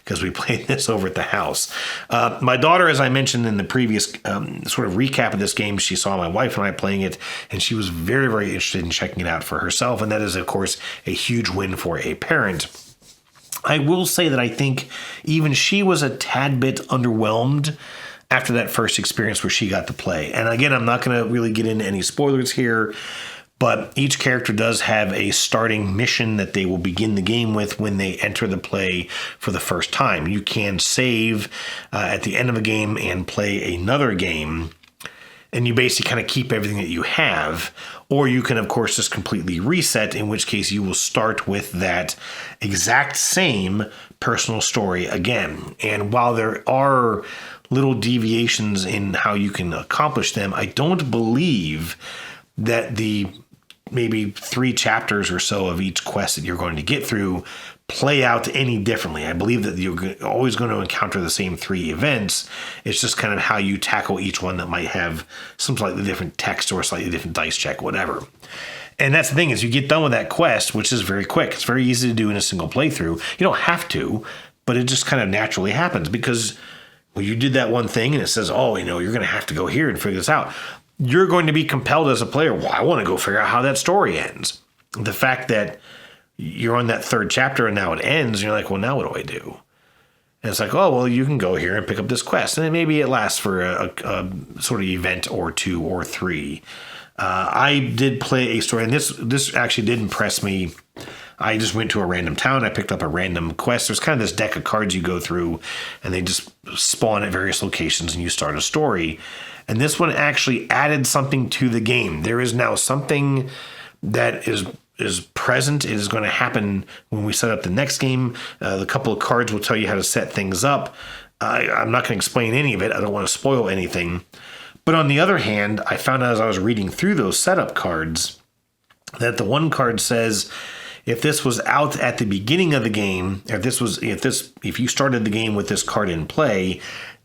because we played this over at the house. My daughter, as I mentioned in the previous sort of recap of this game, she saw my wife and I playing it, and she was very, very interested in checking it out for herself. And that is, of course, a huge win for a parent. I will say that I think even she was a tad bit underwhelmed after that first experience where she got to play. And again, I'm not going to really get into any spoilers here, but each character does have a starting mission that they will begin the game with when they enter the play for the first time. You can save at the end of a game and play another game, and you basically kind of keep everything that you have. Or you can, of course, just completely reset, in which case you will start with that exact same personal story again. And while there are little deviations in how you can accomplish them, I don't believe that the maybe 3 chapters or so of each quest that you're going to get through play out any differently. I believe that you're always going to encounter the same 3 events. It's just kind of how you tackle each one that might have some slightly different text or a slightly different dice check, whatever. And that's the thing, is you get done with that quest, which is very quick. It's very easy to do in a single playthrough. You don't have to, but it just kind of naturally happens because, well, you did that one thing and it says, oh, you're going to have to go here and figure this out. You're going to be compelled as a player, well, I want to go figure out how that story ends. The fact that you're on that 3rd chapter and now it ends, and you're like, well, now what do I do? And it's like, oh, well, you can go here and pick up this quest. And then maybe it lasts for a sort of event or 2 or 3. I did play a story, and this actually did impress me. I just went to a random town. I picked up a random quest. There's kind of this deck of cards you go through, and they just spawn at various locations, and you start a story. And this one actually added something to the game. There is now something that is present. It is going to happen when we set up the next game. The couple of cards will tell you how to set things up. I'm not going to explain any of it. I don't want to spoil anything. But on the other hand, I found out as I was reading through those setup cards that the one card says, if this was out at the beginning of the game, if you started the game with this card in play,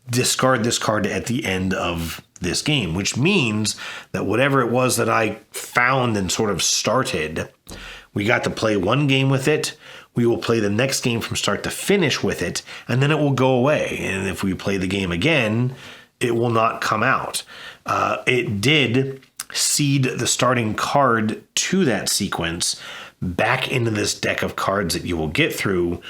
discard this card at the end of this game, which means that whatever it was that I found and sort of started, we got to play one game with it. We will play the next game from start to finish with it, and then it will go away. And if we play the game again, it will not come out. It did seed the starting card to that sequence back into this deck of cards that you will get through,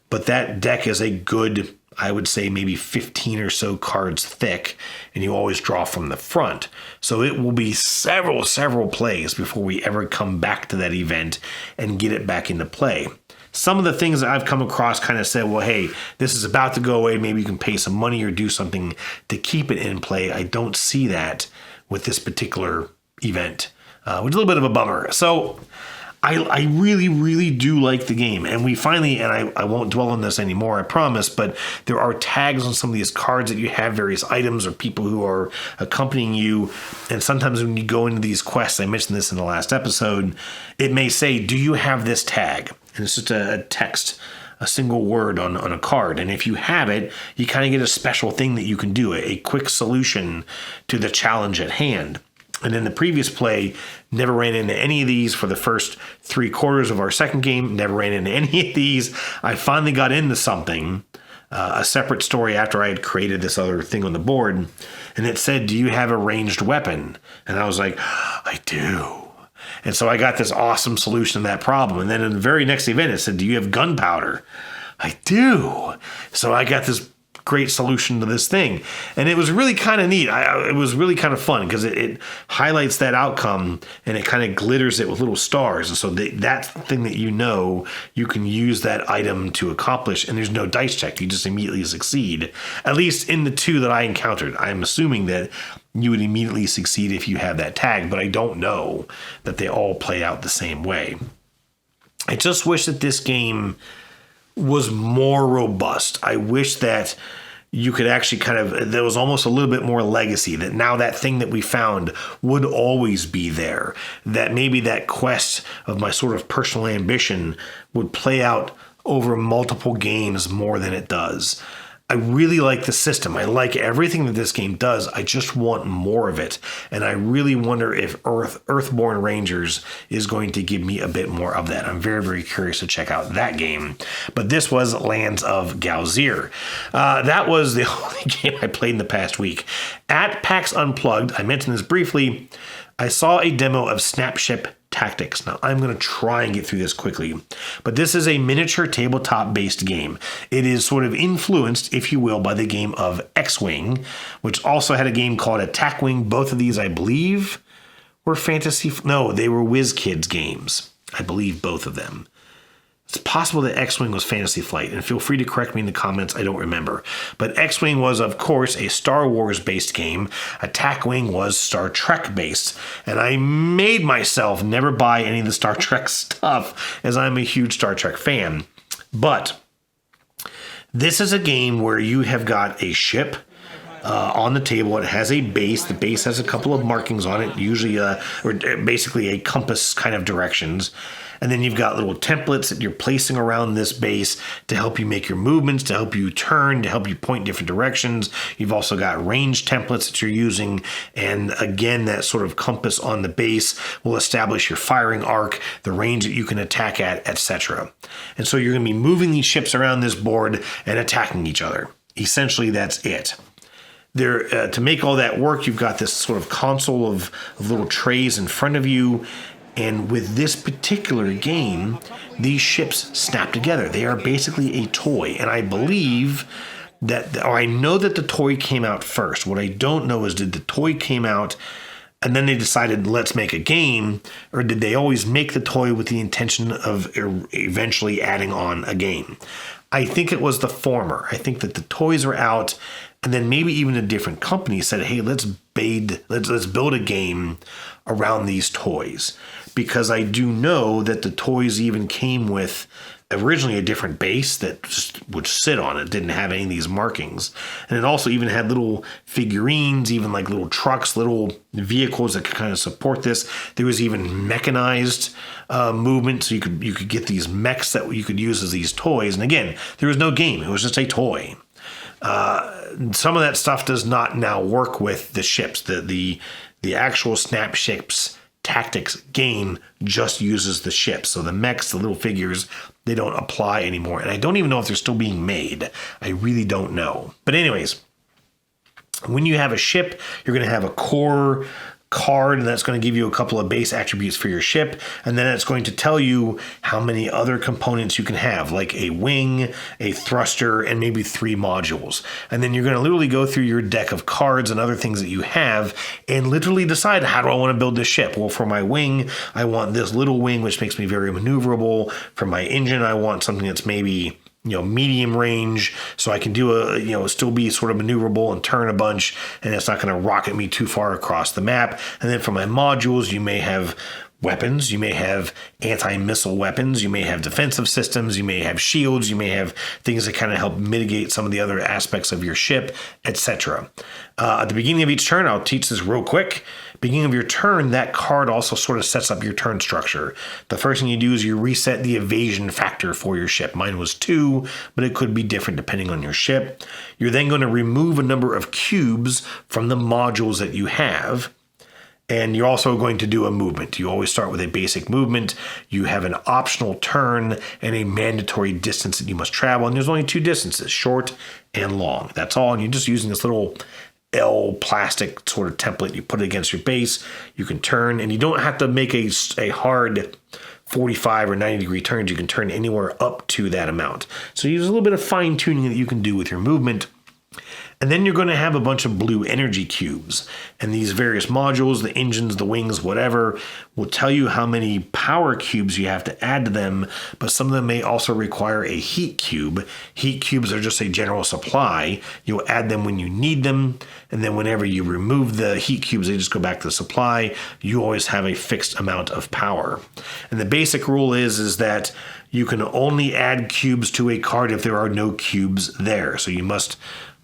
but that deck is a good, I would say maybe 15 or so cards thick, and you always draw from the front. So it will be several plays before we ever come back to that event and get it back into play. Some of the things that I've come across kind of said, well, hey, this is about to go away. Maybe you can pay some money or do something to keep it in play. I don't see that with this particular event, which is a little bit of a bummer. So I really, really do like the game. And we finally, and I won't dwell on this anymore, I promise, but there are tags on some of these cards that you have various items or people who are accompanying you. And sometimes when you go into these quests, I mentioned this in the last episode, it may say, do you have this tag? And it's just a text, a single word on a card. And if you have it, you kind of get a special thing that you can do, a quick solution to the challenge at hand. And in the previous play, never ran into any of these for the first 3/4 of our second game, never ran into any of these. I finally got into something, a separate story after I had created this other thing on the board, and it said, do you have a ranged weapon? And I was like, I do. And so I got this awesome solution to that problem. And then in the very next event, it said, do you have gunpowder? I do. So I got this great solution to this thing. And it was really kind of neat. It was really kind of fun because it highlights that outcome and it kind of glitters it with little stars. And so that thing that you can use that item to accomplish, and there's no dice check. You just immediately succeed. At least in the 2 that I encountered. I'm assuming that you would immediately succeed if you have that tag, but I don't know that they all play out the same way. I just wish that this game was more robust. I wish that you could actually there was almost a little bit more legacy, that now that thing that we found would always be there, that maybe that quest of my sort of personal ambition would play out over multiple games more than it does. I really like the system. I like everything that this game does. I just want more of it. And I really wonder if Earthborn Rangers is going to give me a bit more of that. I'm very, very curious to check out that game. But this was Lands of Galzir. That was the only game I played in the past week. At PAX Unplugged, I mentioned this briefly, I saw a demo of Snapship Tactics. Now, I'm going to try and get through this quickly, but this is a miniature tabletop-based game. It is sort of influenced, if you will, by the game of X-Wing, which also had a game called Attack Wing. Both of these, I believe, were fantasy. No, they were WizKids games. I believe both of them. It's possible that X-Wing was Fantasy Flight, and feel free to correct me in the comments. I don't remember. But X-Wing was, of course, a Star Wars-based game. Attack Wing was Star Trek-based. And I made myself never buy any of the Star Trek stuff, as I'm a huge Star Trek fan. But this is a game where you have got a ship on the table. It has a base. The base has a couple of markings on it, usually or basically a compass kind of directions. And then you've got little templates that you're placing around this base to help you make your movements, to help you turn, to help you point different directions. You've also got range templates that you're using. And again, that sort of compass on the base will establish your firing arc, the range that you can attack at, etc. And so you're going to be moving these ships around this board and attacking each other. Essentially, that's it. There, to make all that work, you've got this sort of console of little trays in front of you. And with this particular game, these ships snap together. They are basically a toy. And I believe that, or I know that the toy came out first. What I don't know is, did the toy came out and then they decided, let's make a game? Or did they always make the toy with the intention of eventually adding on a game? I think it was the former. I think that the toys are out, and then maybe even a different company said, hey, let's build a game around these toys. Because I do know that the toys even came with originally a different base that just would sit on it, didn't have any of these markings. And it also even had little figurines, even like little trucks, little vehicles that could kind of support this. There was even mechanized movement, so you could get these mechs that you could use as these toys. And again, there was no game. It was just a toy. Some of that stuff does not now work with the ships. The actual Snapships Tactics game just uses the ships. So the mechs, the little figures, they don't apply anymore. And I don't even know if they're still being made. I really don't know. But anyways, when you have a ship, you're going to have a core card, and that's going to give you a couple of base attributes for your ship, and then it's going to tell you how many other components you can have, like a wing, a thruster, and maybe 3 modules. And then you're going to literally go through your deck of cards and other things that you have and literally decide, how do I want to build this ship? Well, for my wing, I want this little wing, which makes me very maneuverable. For my engine, I want something that's maybe medium range, so I can do still be sort of maneuverable and turn a bunch, and it's not going to rocket me too far across the map. And then for my modules, you may have weapons. You may have anti-missile weapons. You may have defensive systems. You may have shields. You may have things that kind of help mitigate some of the other aspects of your ship, etc. At the beginning of each turn, I'll teach this real quick. Beginning of your turn, that card also sort of sets up your turn structure. The first thing you do is you reset the evasion factor for your ship. Mine was 2, but it could be different depending on your ship. You're then going to remove a number of cubes from the modules that you have. And you're also going to do a movement. You always start with a basic movement. You have an optional turn and a mandatory distance that you must travel. And there's only 2 distances, short and long. That's all. And you're just using this little L plastic sort of template. You put it against your base. You can turn, and you don't have to make a hard 45 or 90 degree turns. You can turn anywhere up to that amount. So use a little bit of fine tuning that you can do with your movement. And then you're going to have a bunch of blue energy cubes. And these various modules, the engines, the wings, whatever, will tell you how many power cubes you have to add to them. But some of them may also require a heat cube. Heat cubes are just a general supply. You'll add them when you need them. And then whenever you remove the heat cubes, they just go back to the supply. You always have a fixed amount of power. And the basic rule is that you can only add cubes to a card if there are no cubes there. So you must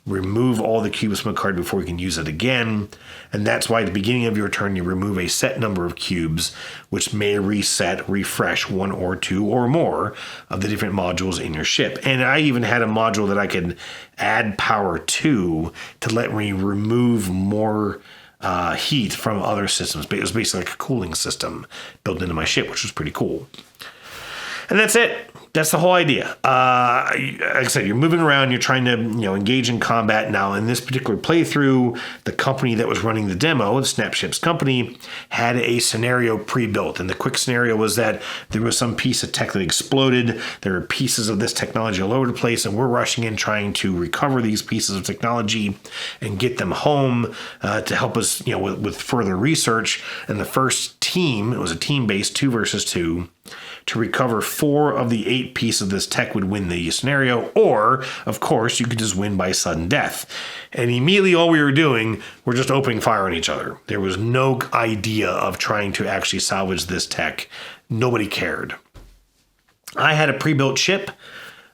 remove all the cubes from a card before you can use it again. And that's why at the beginning of your turn, you remove a set number of cubes, which may refresh 1 or 2 or more of the different modules in your ship. And I even had a module that I could add power to let me remove more heat from other systems. But it was basically like a cooling system built into my ship, which was pretty cool. And that's it. That's the whole idea. Like I said, you're moving around, you're trying to engage in combat. Now, in this particular playthrough, the company that was running the demo, the Snapship's company, had a scenario pre-built. And the quick scenario was that there was some piece of tech that exploded. There were pieces of this technology all over the place, and we're rushing in trying to recover these pieces of technology and get them home to help us with further research. And the first team, it was a team-based 2 versus 2, to recover 4 of the 8 pieces of this tech would win the scenario, or, of course, you could just win by sudden death. And immediately all we were doing were just opening fire on each other. There was no idea of trying to actually salvage this tech. Nobody cared. I had a pre-built ship.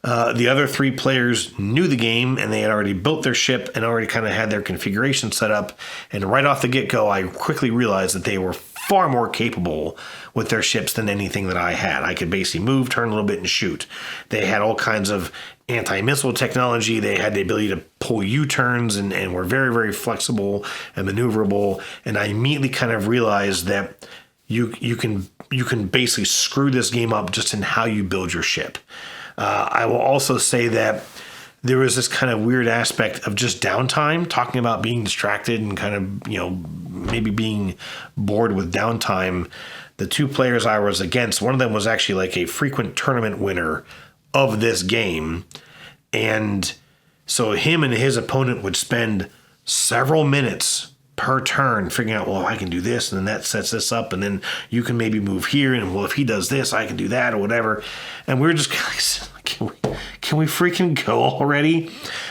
The other 3 players knew the game, and they had already built their ship and already kind of had their configuration set up. And right off the get-go, I quickly realized that they were far more capable with their ships than anything that I had. I could basically move, turn a little bit, and shoot. They had all kinds of anti-missile technology. They had the ability to pull U-turns and were very, very flexible and maneuverable. And I immediately kind of realized that you can basically screw this game up just in how you build your ship. I will also say that there was this kind of weird aspect of just downtime, talking about being distracted and kind of, maybe being bored with downtime. The 2 players I was against, one of them was actually like a frequent tournament winner of this game. And so him and his opponent would spend several minutes per turn figuring out, well, I can do this, and then that sets this up, and then you can maybe move here, and well, if he does this, I can do that, or whatever. And we were just kind of like, can we freaking go already?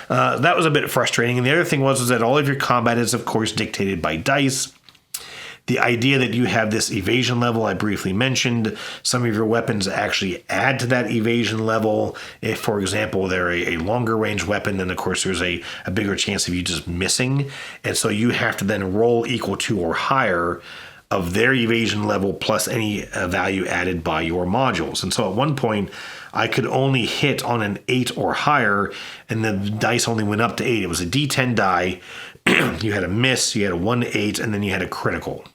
That was a bit frustrating. And the other thing was that all of your combat is, of course, dictated by dice. The idea that you have this evasion level, I briefly mentioned. Some of your weapons actually add to that evasion level. If, for example, they're a longer range weapon, then of course there's a bigger chance of you just missing. And so you have to then roll equal to or higher of their evasion level plus any value added by your modules. And so at one point, I could only hit on an 8 or higher, and the dice only went up to 8. It was a D10 die. You had a miss, you had a 1-8, and then you had a critical.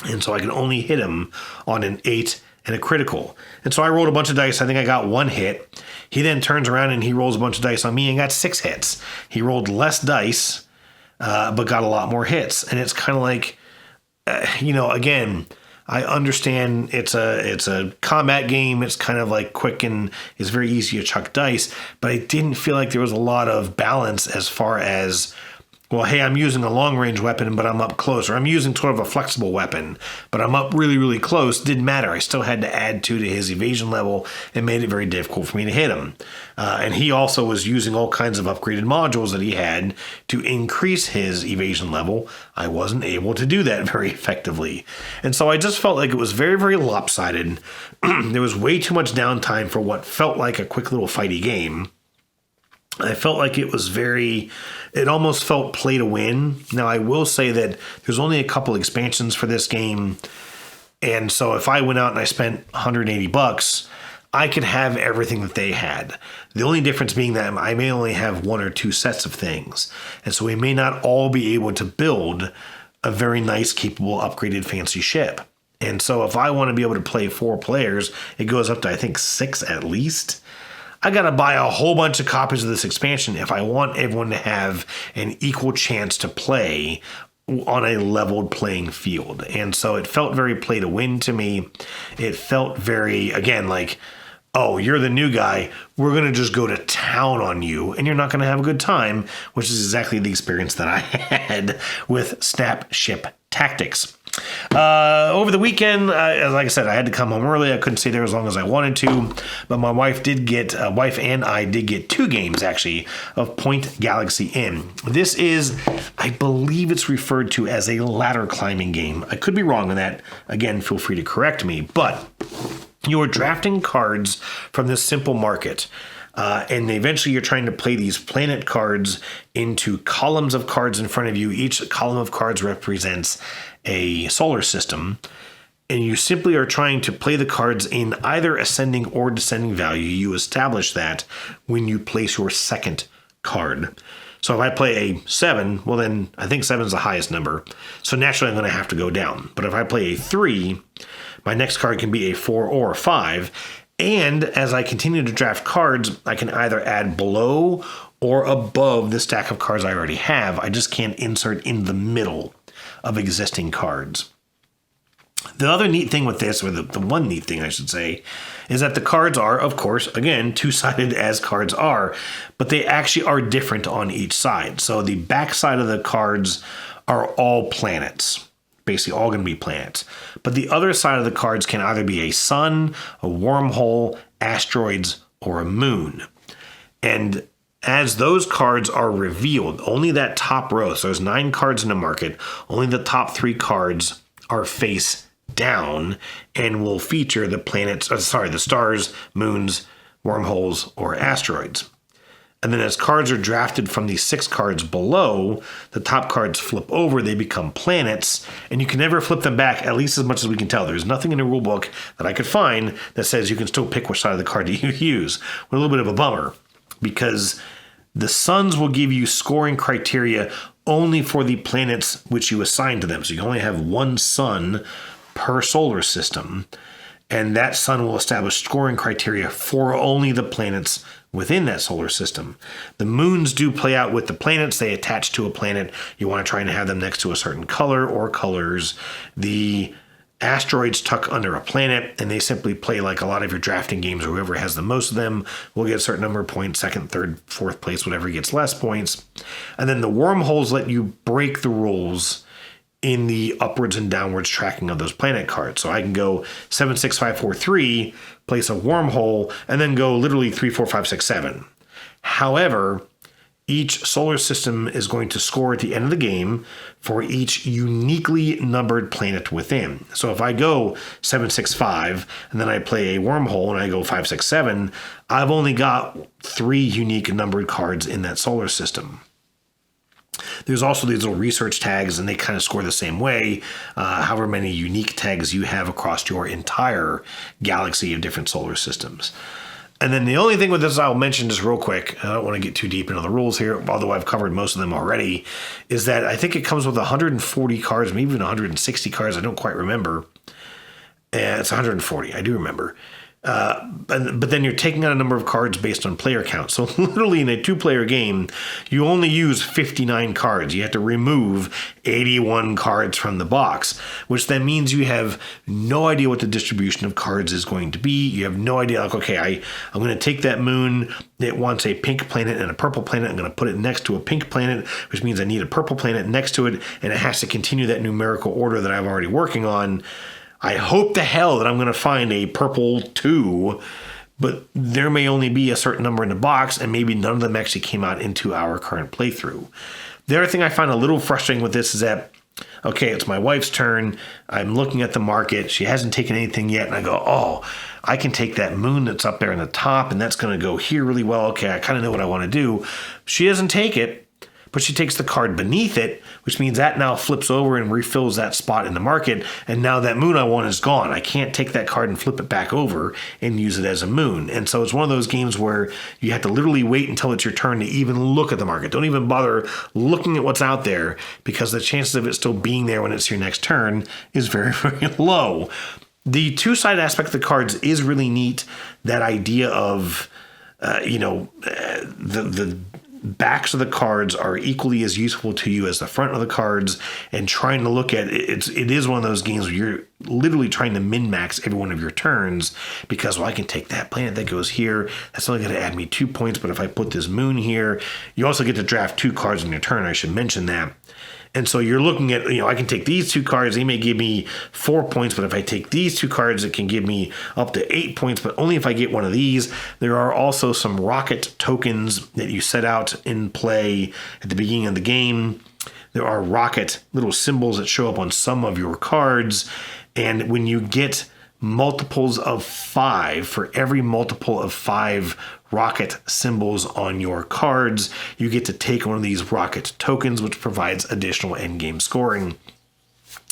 And so I could only hit him on an 8 and a critical. And so I rolled a bunch of dice. I think I got 1 hit. He then turns around and he rolls a bunch of dice on me and got 6 hits. He rolled less dice, but got a lot more hits. And it's kind of like, again, I understand it's a combat game. It's kind of like quick and it's very easy to chuck dice. But I didn't feel like there was a lot of balance as far as well, hey, I'm using a long-range weapon, but I'm up close, or I'm using sort of a flexible weapon, but I'm up really, really close, didn't matter. I still had to add 2 to his evasion level and made it very difficult for me to hit him. And he also was using all kinds of upgraded modules that he had to increase his evasion level. I wasn't able to do that very effectively. And so I just felt like it was very, very lopsided. There was way too much downtime for what felt like a quick little fighty game. I felt like it almost felt play to win. Now, I will say that there's only a couple expansions for this game. And so if I went out and I spent $180, I could have everything that they had. The only difference being that I may only have 1 or 2 sets of things. And so we may not all be able to build a very nice, capable, upgraded, fancy ship. And so if I want to be able to play 4 players, it goes up to, I think, 6 at least. I got to buy a whole bunch of copies of this expansion if I want everyone to have an equal chance to play on a leveled playing field. And so it felt very play to win to me. It felt very, again, like, oh, you're the new guy. We're going to just go to town on you and you're not going to have a good time, which is exactly the experience that I had with Snap Ship Tactics. Over the weekend, like I said, I had to come home early. I couldn't stay there as long as I wanted to, but my wife and I did get 2 games actually of Point Galaxy Inn. This is, I believe it's referred to as a ladder climbing game. I could be wrong on that. Again, feel free to correct me, but you are drafting cards from this simple market. And eventually you're trying to play these planet cards into columns of cards in front of you. Each column of cards represents a solar system. And you simply are trying to play the cards in either ascending or descending value. You establish that when you place your second card. So if I play a 7, well then I think 7 is the highest number. So naturally I'm going to have to go down. But if I play a 3, my next card can be a 4 or a 5. And as I continue to draft cards, I can either add below or above the stack of cards I already have. I just can't insert in the middle of existing cards. The other neat thing with this, or the one neat thing I should say, is that the cards are, of course, again, two-sided as cards are, but they actually are different on each side. So the back side of the cards are all planets. Basically all going to be planets. But the other side of the cards can either be a sun, a wormhole, asteroids, or a moon. And as those cards are revealed, only that top row, so there's 9 cards in the market, only the top 3 cards are face down and will feature the planets, the stars, moons, wormholes, or asteroids. And then as cards are drafted from these 6 cards below, the top cards flip over, they become planets, and you can never flip them back, at least as much as we can tell. There's nothing in the rule book that I could find that says you can still pick which side of the card you use. We're a little bit of a bummer, because the suns will give you scoring criteria only for the planets which you assign to them. So you can only have 1 sun per solar system, and that sun will establish scoring criteria for only the planets within that solar system. The moons do play out with the planets. They attach to a planet. You want to try and have them next to a certain color or colors. The asteroids tuck under a planet, and they simply play like a lot of your drafting games, or whoever has the most of them will get a certain number of points, 2nd, 3rd, 4th place, whatever gets less points. And then the wormholes let you break the rules in the upwards and downwards tracking of those planet cards. So I can go 7, 6, 5, 4, 3, place a wormhole, and then go literally 3, 4, 5, 6, 7. However, each solar system is going to score at the end of the game for each uniquely numbered planet within. So if I go 7, 6, 5, and then I play a wormhole and I go 5, 6, 7, I've only got 3 unique numbered cards in that solar system. There's also these little research tags, and they kind of score the same way, however many unique tags you have across your entire galaxy of different solar systems. And then the only thing with this I'll mention just real quick, I don't want to get too deep into the rules here, although I've covered most of them already, is that I think it comes with 140 cards, maybe even 160 cards, I don't quite remember. It's 140, I do remember. But then you're taking out a number of cards based on player count. So literally in a 2-player game, you only use 59 cards. You have to remove 81 cards from the box, which then means you have no idea what the distribution of cards is going to be. You have no idea, like, okay, I'm going to take that moon. It wants a pink planet and a purple planet. I'm going to put it next to a pink planet, which means I need a purple planet next to it, and it has to continue that numerical order that I'm already working on. I hope to hell that I'm going to find a purple 2, but there may only be a certain number in the box, and maybe none of them actually came out into our current playthrough. The other thing I find a little frustrating with this is that, okay, it's my wife's turn. I'm looking at the market. She hasn't taken anything yet, and I go, oh, I can take that moon that's up there in the top, and that's going to go here really well. Okay, I kind of know what I want to do. She doesn't take it, but she takes the card beneath it, which means that now flips over and refills that spot in the market, and now that moon I want is gone. I can't take that card and flip it back over and use it as a moon. And so it's one of those games where you have to literally wait until it's your turn to even look at the market. Don't even bother looking at what's out there, because the chances of it still being there when it's your next turn is very, very low. The two-sided aspect of the cards is really neat. That idea of, the backs of the cards are equally as useful to you as the front of the cards, and trying to look at it. It is one of those games where you're literally trying to min-max every one of your turns, because, well, I can take that planet that goes here. That's only going to add me 2 points, but if I put this moon here, you also get to draft 2 cards in your turn. I should mention that. And so you're looking at, I can take these 2 cards. They may give me 4 points, but if I take these 2 cards, it can give me up to 8 points, but only if I get one of these. There are also some rocket tokens that you set out in play at the beginning of the game. There are rocket little symbols that show up on some of your cards. And when you get multiples of 5, for every multiple of 5 rocket symbols on your cards, you get to take one of these rocket tokens, which provides additional endgame scoring.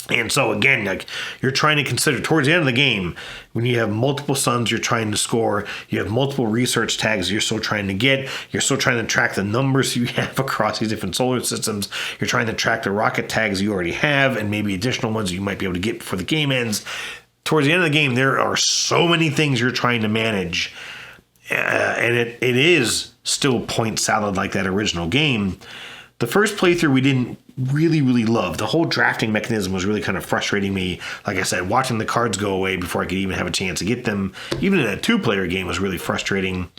And so again, like, you're trying to consider towards the end of the game, when you have multiple suns you're trying to score, you have multiple research tags you're still trying to get, you're still trying to track the numbers you have across these different solar systems, you're trying to track the rocket tags you already have, and maybe additional ones you might be able to get before the game ends. Towards the end of the game, there are so many things you're trying to manage, and it is still point salad like that original game. The first playthrough we didn't really love. The whole drafting mechanism was really kind of frustrating me. Like I said, watching the cards go away before I could even have a chance to get them, even in a 2-player game, was really frustrating.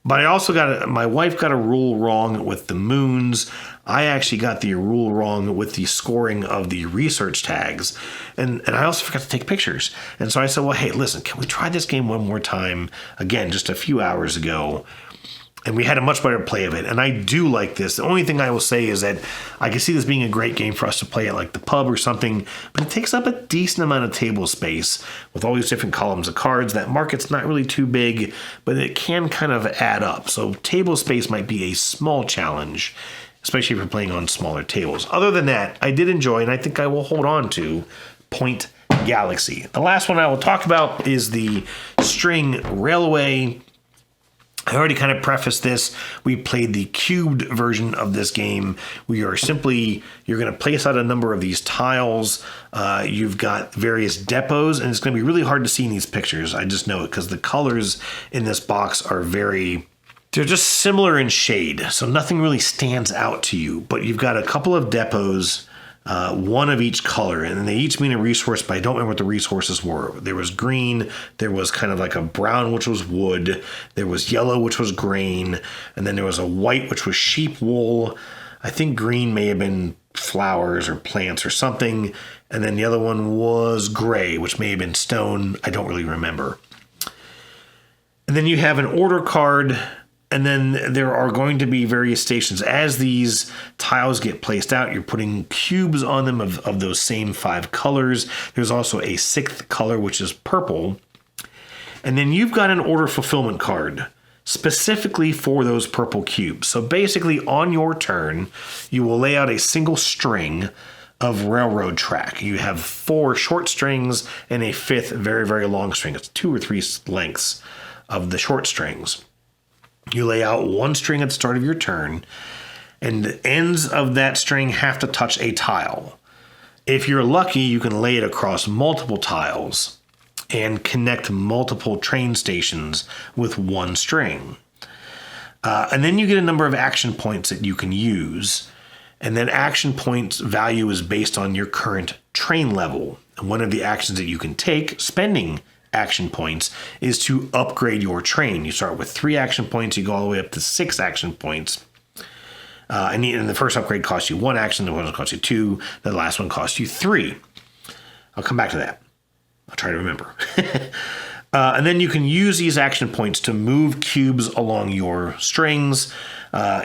But I also my wife got a rule wrong with the moons. I actually got the rule wrong with the scoring of the research tags. And I also forgot to take pictures. And so I said, well, hey, listen, can we try this game one more time? Again, just a few hours ago. And we had a much better play of it. And I do like this. The only thing I will say is that I can see this being a great game for us to play at like the pub or something, but it takes up a decent amount of table space with all these different columns of cards. That market's not really too big, but it can kind of add up. So table space might be a small challenge, especially if you're playing on smaller tables. Other than that, I did enjoy, and I think I will hold on to Point Galaxy. The last one I will talk about is the String Railway. I already kind of prefaced this. We played the cubed version of this game. You're going to place out a number of these tiles. You've got various depots, and it's going to be really hard to see in these pictures. I just know it because the colors in this box are they're just similar in shade, so nothing really stands out to you. But you've got a couple of depots, one of each color, and they each mean a resource, but I don't remember what the resources were. There was green, there was kind of like a brown, which was wood, there was yellow, which was grain, and then there was a white, which was sheep wool. I think green may have been flowers or plants or something, and then the other one was gray, which may have been stone. I don't really remember. And then you have an order card. And then there are going to be various stations. As these tiles get placed out, you're putting cubes on them of those same 5 colors. There's also a 6th color, which is purple. And then you've got an order fulfillment card specifically for those purple cubes. So basically, on your turn, you will lay out a single string of railroad track. You have 4 short strings and a 5th very, very long string. It's 2 or 3 lengths of the short strings. You lay out 1 string at the start of your turn, and the ends of that string have to touch a tile. If you're lucky, you can lay it across multiple tiles. and connect multiple train stations with one string. And then you get a number of action points that you can use. And then action points value is based on your current train level. And one of the actions that you can take, spending action points, is to upgrade your train. You start with 3 action points, you go all the way up to 6 action points. And the first upgrade costs you 1 action, the one costs you 2, the last one costs you 3. I'll come back to that. I'll try to remember. And then you can use these action points to move cubes along your strings.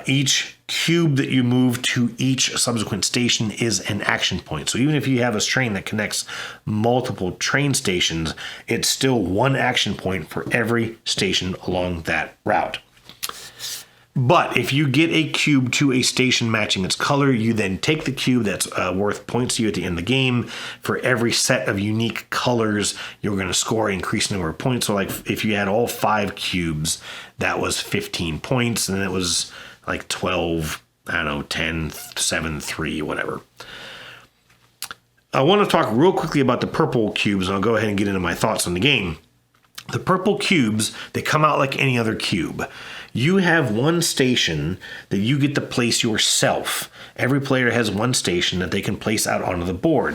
Each cube that you move to each subsequent station is an action point. So even if you have a train that connects multiple train stations, it's still 1 action point for every station along that route. But if you get a cube to a station matching its color, you then take the cube that's worth points to you at the end of the game. For every set of unique colors, you're going to score an increasing number of points. So like if you had all 5 cubes, that was 15 points. And then it was like 12, 10, 7, 3, whatever. I want to talk real quickly about the purple cubes, and I'll go ahead and get into my thoughts on the game. The purple cubes, they come out like any other cube. You have one station that you get to place yourself. Every player has one station that they can place out onto the board.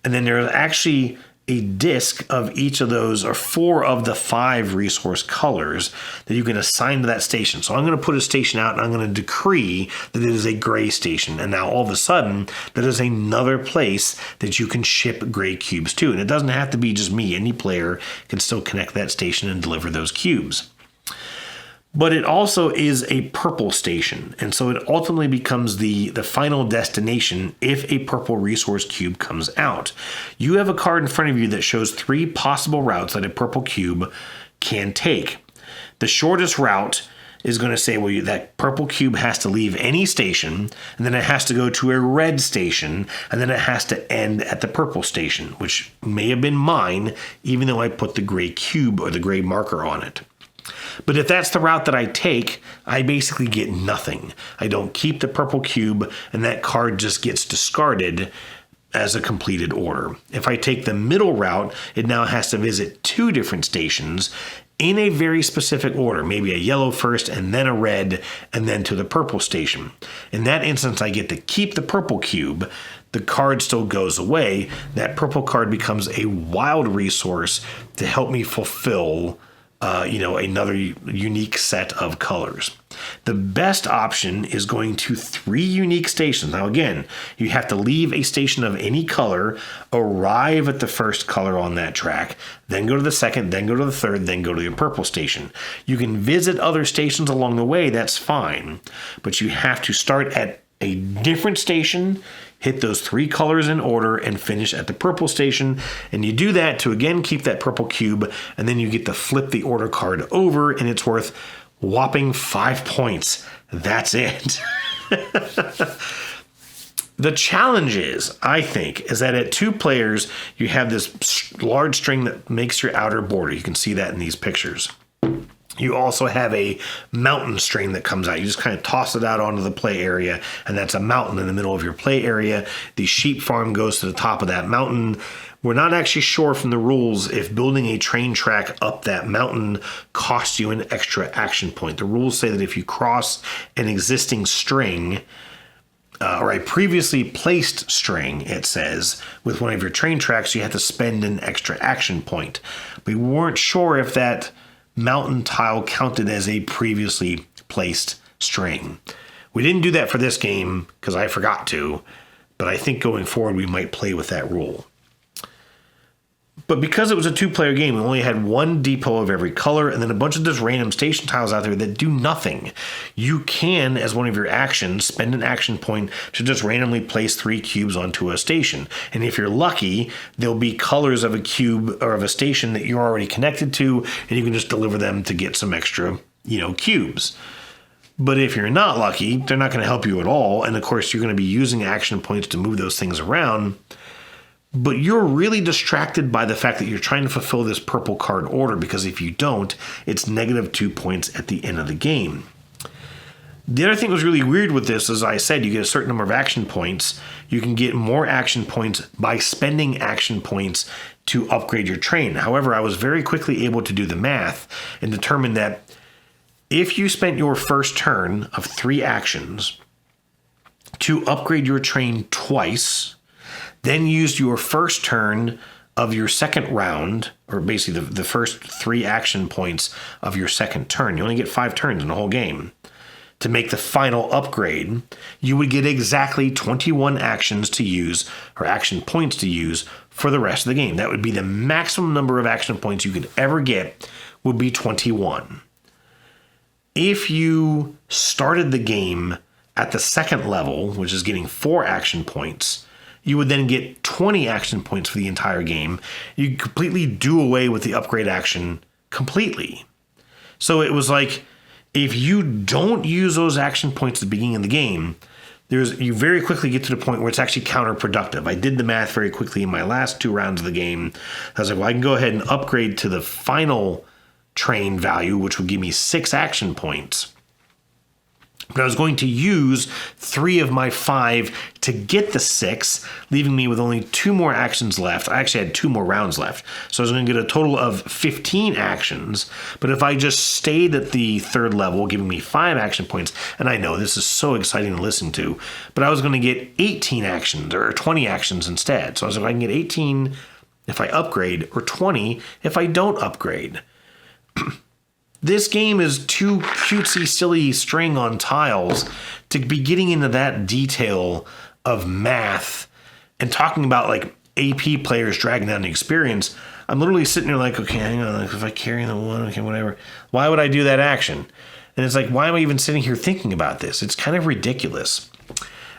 And then there's actually a disc of each of those, or 4 of the 5 resource colors that you can assign to that station. So I'm going to put a station out and I'm going to decree that it is a gray station. And now all of a sudden, that is another place that you can ship gray cubes to. And it doesn't have to be just me. Any player can still connect that station and deliver those cubes. But it also is a purple station, and so it ultimately becomes the final destination if a purple resource cube comes out. You have a card in front of you that shows 3 possible routes that a purple cube can take. The shortest route is going to say, well, that purple cube has to leave any station, and then it has to go to a red station, and then it has to end at the purple station, which may have been mine, even though I put the gray cube or the gray marker on it. But if that's the route that I take, I basically get nothing. I don't keep the purple cube, and that card just gets discarded as a completed order. If I take the middle route, it now has to visit 2 different stations in a very specific order, maybe a yellow first, and then a red, and then to the purple station. In that instance, I get to keep the purple cube. The card still goes away. That purple card becomes a wild resource to help me fulfill another unique set of colors. The best option is going to 3 unique stations. Now again, you have to leave a station of any color, arrive at the first color on that track, then go to the second, then go to the third, then go to the purple station. You can visit other stations along the way, that's fine, but you have to start at a different station, hit those 3 colors in order, and finish at the purple station. And you do that to, again, keep that purple cube, and then you get to flip the order card over, and it's worth whopping 5 points. That's it. The challenge is, I think, is that at 2 players, you have this large string that makes your outer border. You can see that in these pictures. You also have a mountain string that comes out. You just kind of toss it out onto the play area, and that's a mountain in the middle of your play area. The sheep farm goes to the top of that mountain. We're not actually sure from the rules if building a train track up that mountain costs you an extra action point. The rules say that if you cross an existing string, or a previously placed string, it says, with one of your train tracks, you have to spend an extra action point. We weren't sure if that mountain tile counted as a previously placed string. We didn't do that for this game because I forgot to, but I think going forward we might play with that rule. But because it was a 2-player game, we only had 1 depot of every color and then a bunch of just random station tiles out there that do nothing. You can, as one of your actions, spend an action point to just randomly place 3 cubes onto a station. And if you're lucky, there'll be colors of a cube or of a station that you're already connected to, and you can just deliver them to get some extra, cubes. But if you're not lucky, they're not going to help you at all. And of course, you're going to be using action points to move those things around. But you're really distracted by the fact that you're trying to fulfill this purple card order, because if you don't, it's -2 points at the end of the game. The other thing that was really weird with this, as I said, you get a certain number of action points. You can get more action points by spending action points to upgrade your train. However, I was very quickly able to do the math and determine that if you spent your first turn of 3 actions to upgrade your train twice, then used your first turn of your second round, or basically the first 3 action points of your second turn, you only get 5 turns in the whole game, to make the final upgrade, you would get exactly 21 actions to use, or action points to use, for the rest of the game. That would be the maximum number of action points you could ever get, would be 21. If you started the game at the second level, which is getting 4 action points, you would then get 20 action points for the entire game. You completely do away with the upgrade action completely. So it was like, if you don't use those action points at the beginning of the game, you very quickly get to the point where it's actually counterproductive. I did the math very quickly in my last 2 rounds of the game. I was like, well, I can go ahead and upgrade to the final train value, which would give me 6 action points. But I was going to use 3 of my 5 to get the 6, leaving me with only 2 more actions left. I actually had 2 more rounds left. So I was going to get a total of 15 actions. But if I just stayed at the 3rd level, giving me 5 action points, and I know this is so exciting to listen to, but I was going to get 18 actions or 20 actions instead. So I was like, I can get 18 if I upgrade, or 20 if I don't upgrade. This game is too cutesy, silly string on tiles to be getting into that detail of math and talking about like AP players dragging down the experience. I'm literally sitting there like, okay, hang on, if I carry the 1, okay, whatever. Why would I do that action? And it's like, why am I even sitting here thinking about this? It's kind of ridiculous.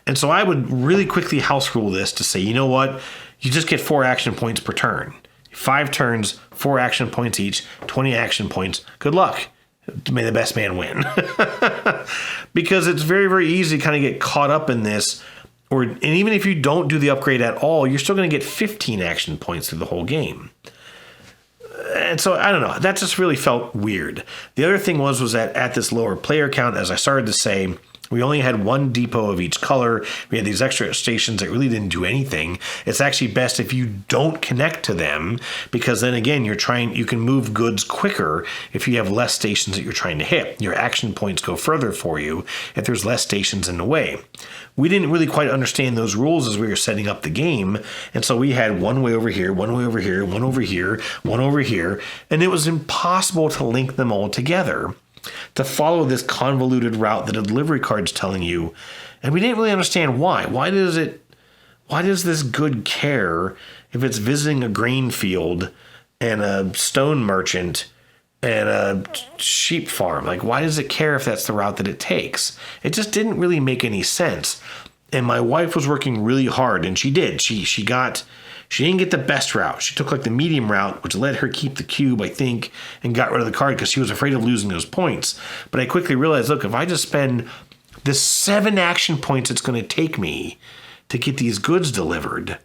And so I would really quickly house rule this to say, you know what? You just get 4 action points per turn. 5 turns, 4 action points each, 20 action points. Good luck. May the best man win. Because it's very, very easy to kind of get caught up in this. And even if you don't do the upgrade at all, you're still going to get 15 action points through the whole game. And so, I don't know. That just really felt weird. The other thing was that at this lower player count, as I started to say, we only had 1 depot of each color. We had these extra stations that really didn't do anything. It's actually best if you don't connect to them, because then again, you can move goods quicker if you have less stations that you're trying to hit. Your action points go further for you if there's less stations in the way. We didn't really quite understand those rules as we were setting up the game, and so we had 1 way over here, 1 way over here, 1 over here, 1 over here, and it was impossible to link them all together, to follow this convoluted route that the delivery card's telling you. And we didn't really understand why. Why does this good care if it's visiting a grain field and a stone merchant and a sheep farm? Like, why does it care if that's the route that it takes? It just didn't really make any sense. And my wife was working really hard, and she did. She didn't get the best route. She took like the medium route, which let her keep the cube, I think, and got rid of the card because she was afraid of losing those points. But I quickly realized, look, if I just spend the 7 action points it's going to take me to get these goods delivered,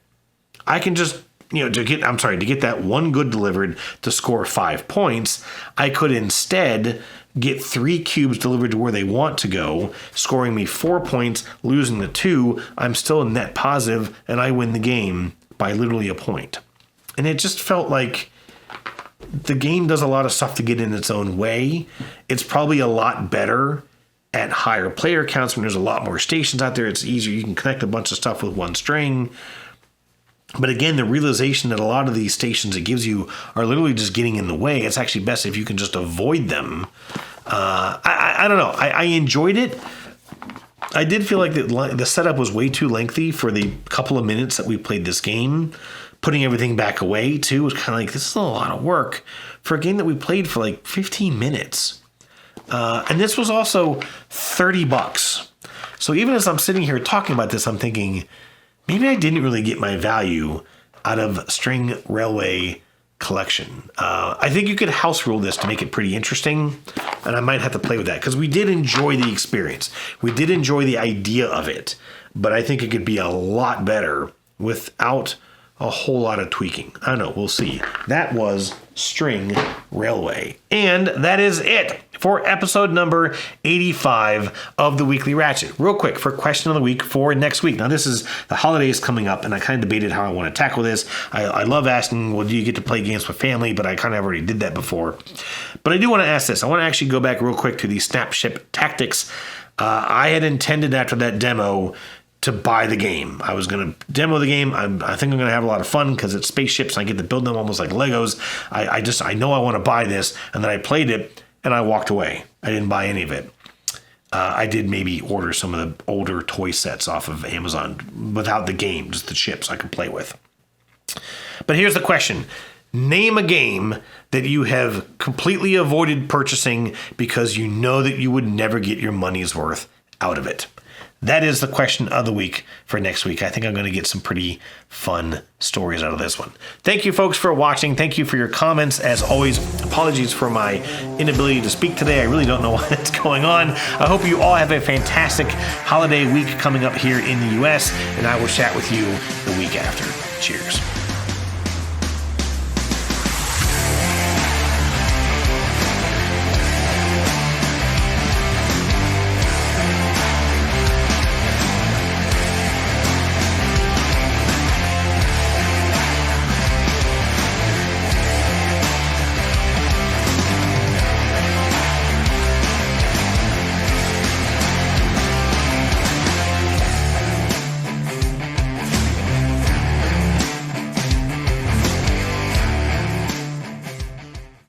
I can just, to get that 1 good delivered to score 5 points, I could instead get 3 cubes delivered to where they want to go, scoring me 4 points, losing the 2. I'm still in net positive, and I win the game by literally a point. And it just felt like the game does a lot of stuff to get in its own way. It's probably a lot better at higher player counts when there's a lot more stations out there. It's easier. You can connect a bunch of stuff with 1 string. But again, the realization that a lot of these stations it gives you are literally just getting in the way. It's actually best if you can just avoid them. I don't know. I enjoyed it. I did feel like the setup was way too lengthy for the couple of minutes that we played this game. Putting everything back away, too, was kind of like, this is a lot of work for a game that we played for like 15 minutes. And this was also $30. So even as I'm sitting here talking about this, I'm thinking, maybe I didn't really get my value out of String Railway Collection. I think you could house rule this to make it pretty interesting, and I might have to play with that because we did enjoy the experience. We did enjoy the idea of it, but I think it could be a lot better without a whole lot of tweaking. I don't know, we'll see. That was String Railway. And that is it for episode number 85 of the Weekly Ratchet. Real quick, for question of the week for next week. Now, this is the holidays coming up, and I kind of debated how I want to tackle this. I love asking, well, do you get to play games with family? But I kind of already did that before. But I do want to ask this. I want to actually go back real quick to the Snapship Tactics. I had intended after that demo to buy the game. I was going to demo the game. I think I'm going to have a lot of fun because it's spaceships and I get to build them almost like Legos. I know I want to buy this. And then I played it and I walked away. I didn't buy any of it. I did maybe order some of the older toy sets off of Amazon without the game, just the chips I could play with. But here's the question. Name a game that you have completely avoided purchasing because you know that you would never get your money's worth out of it. That is the question of the week for next week. I think I'm going to get some pretty fun stories out of this one. Thank you, folks, for watching. Thank you for your comments. As always, apologies for my inability to speak today. I really don't know what's going on. I hope you all have a fantastic holiday week coming up here in the U.S., and I will chat with you the week after. Cheers.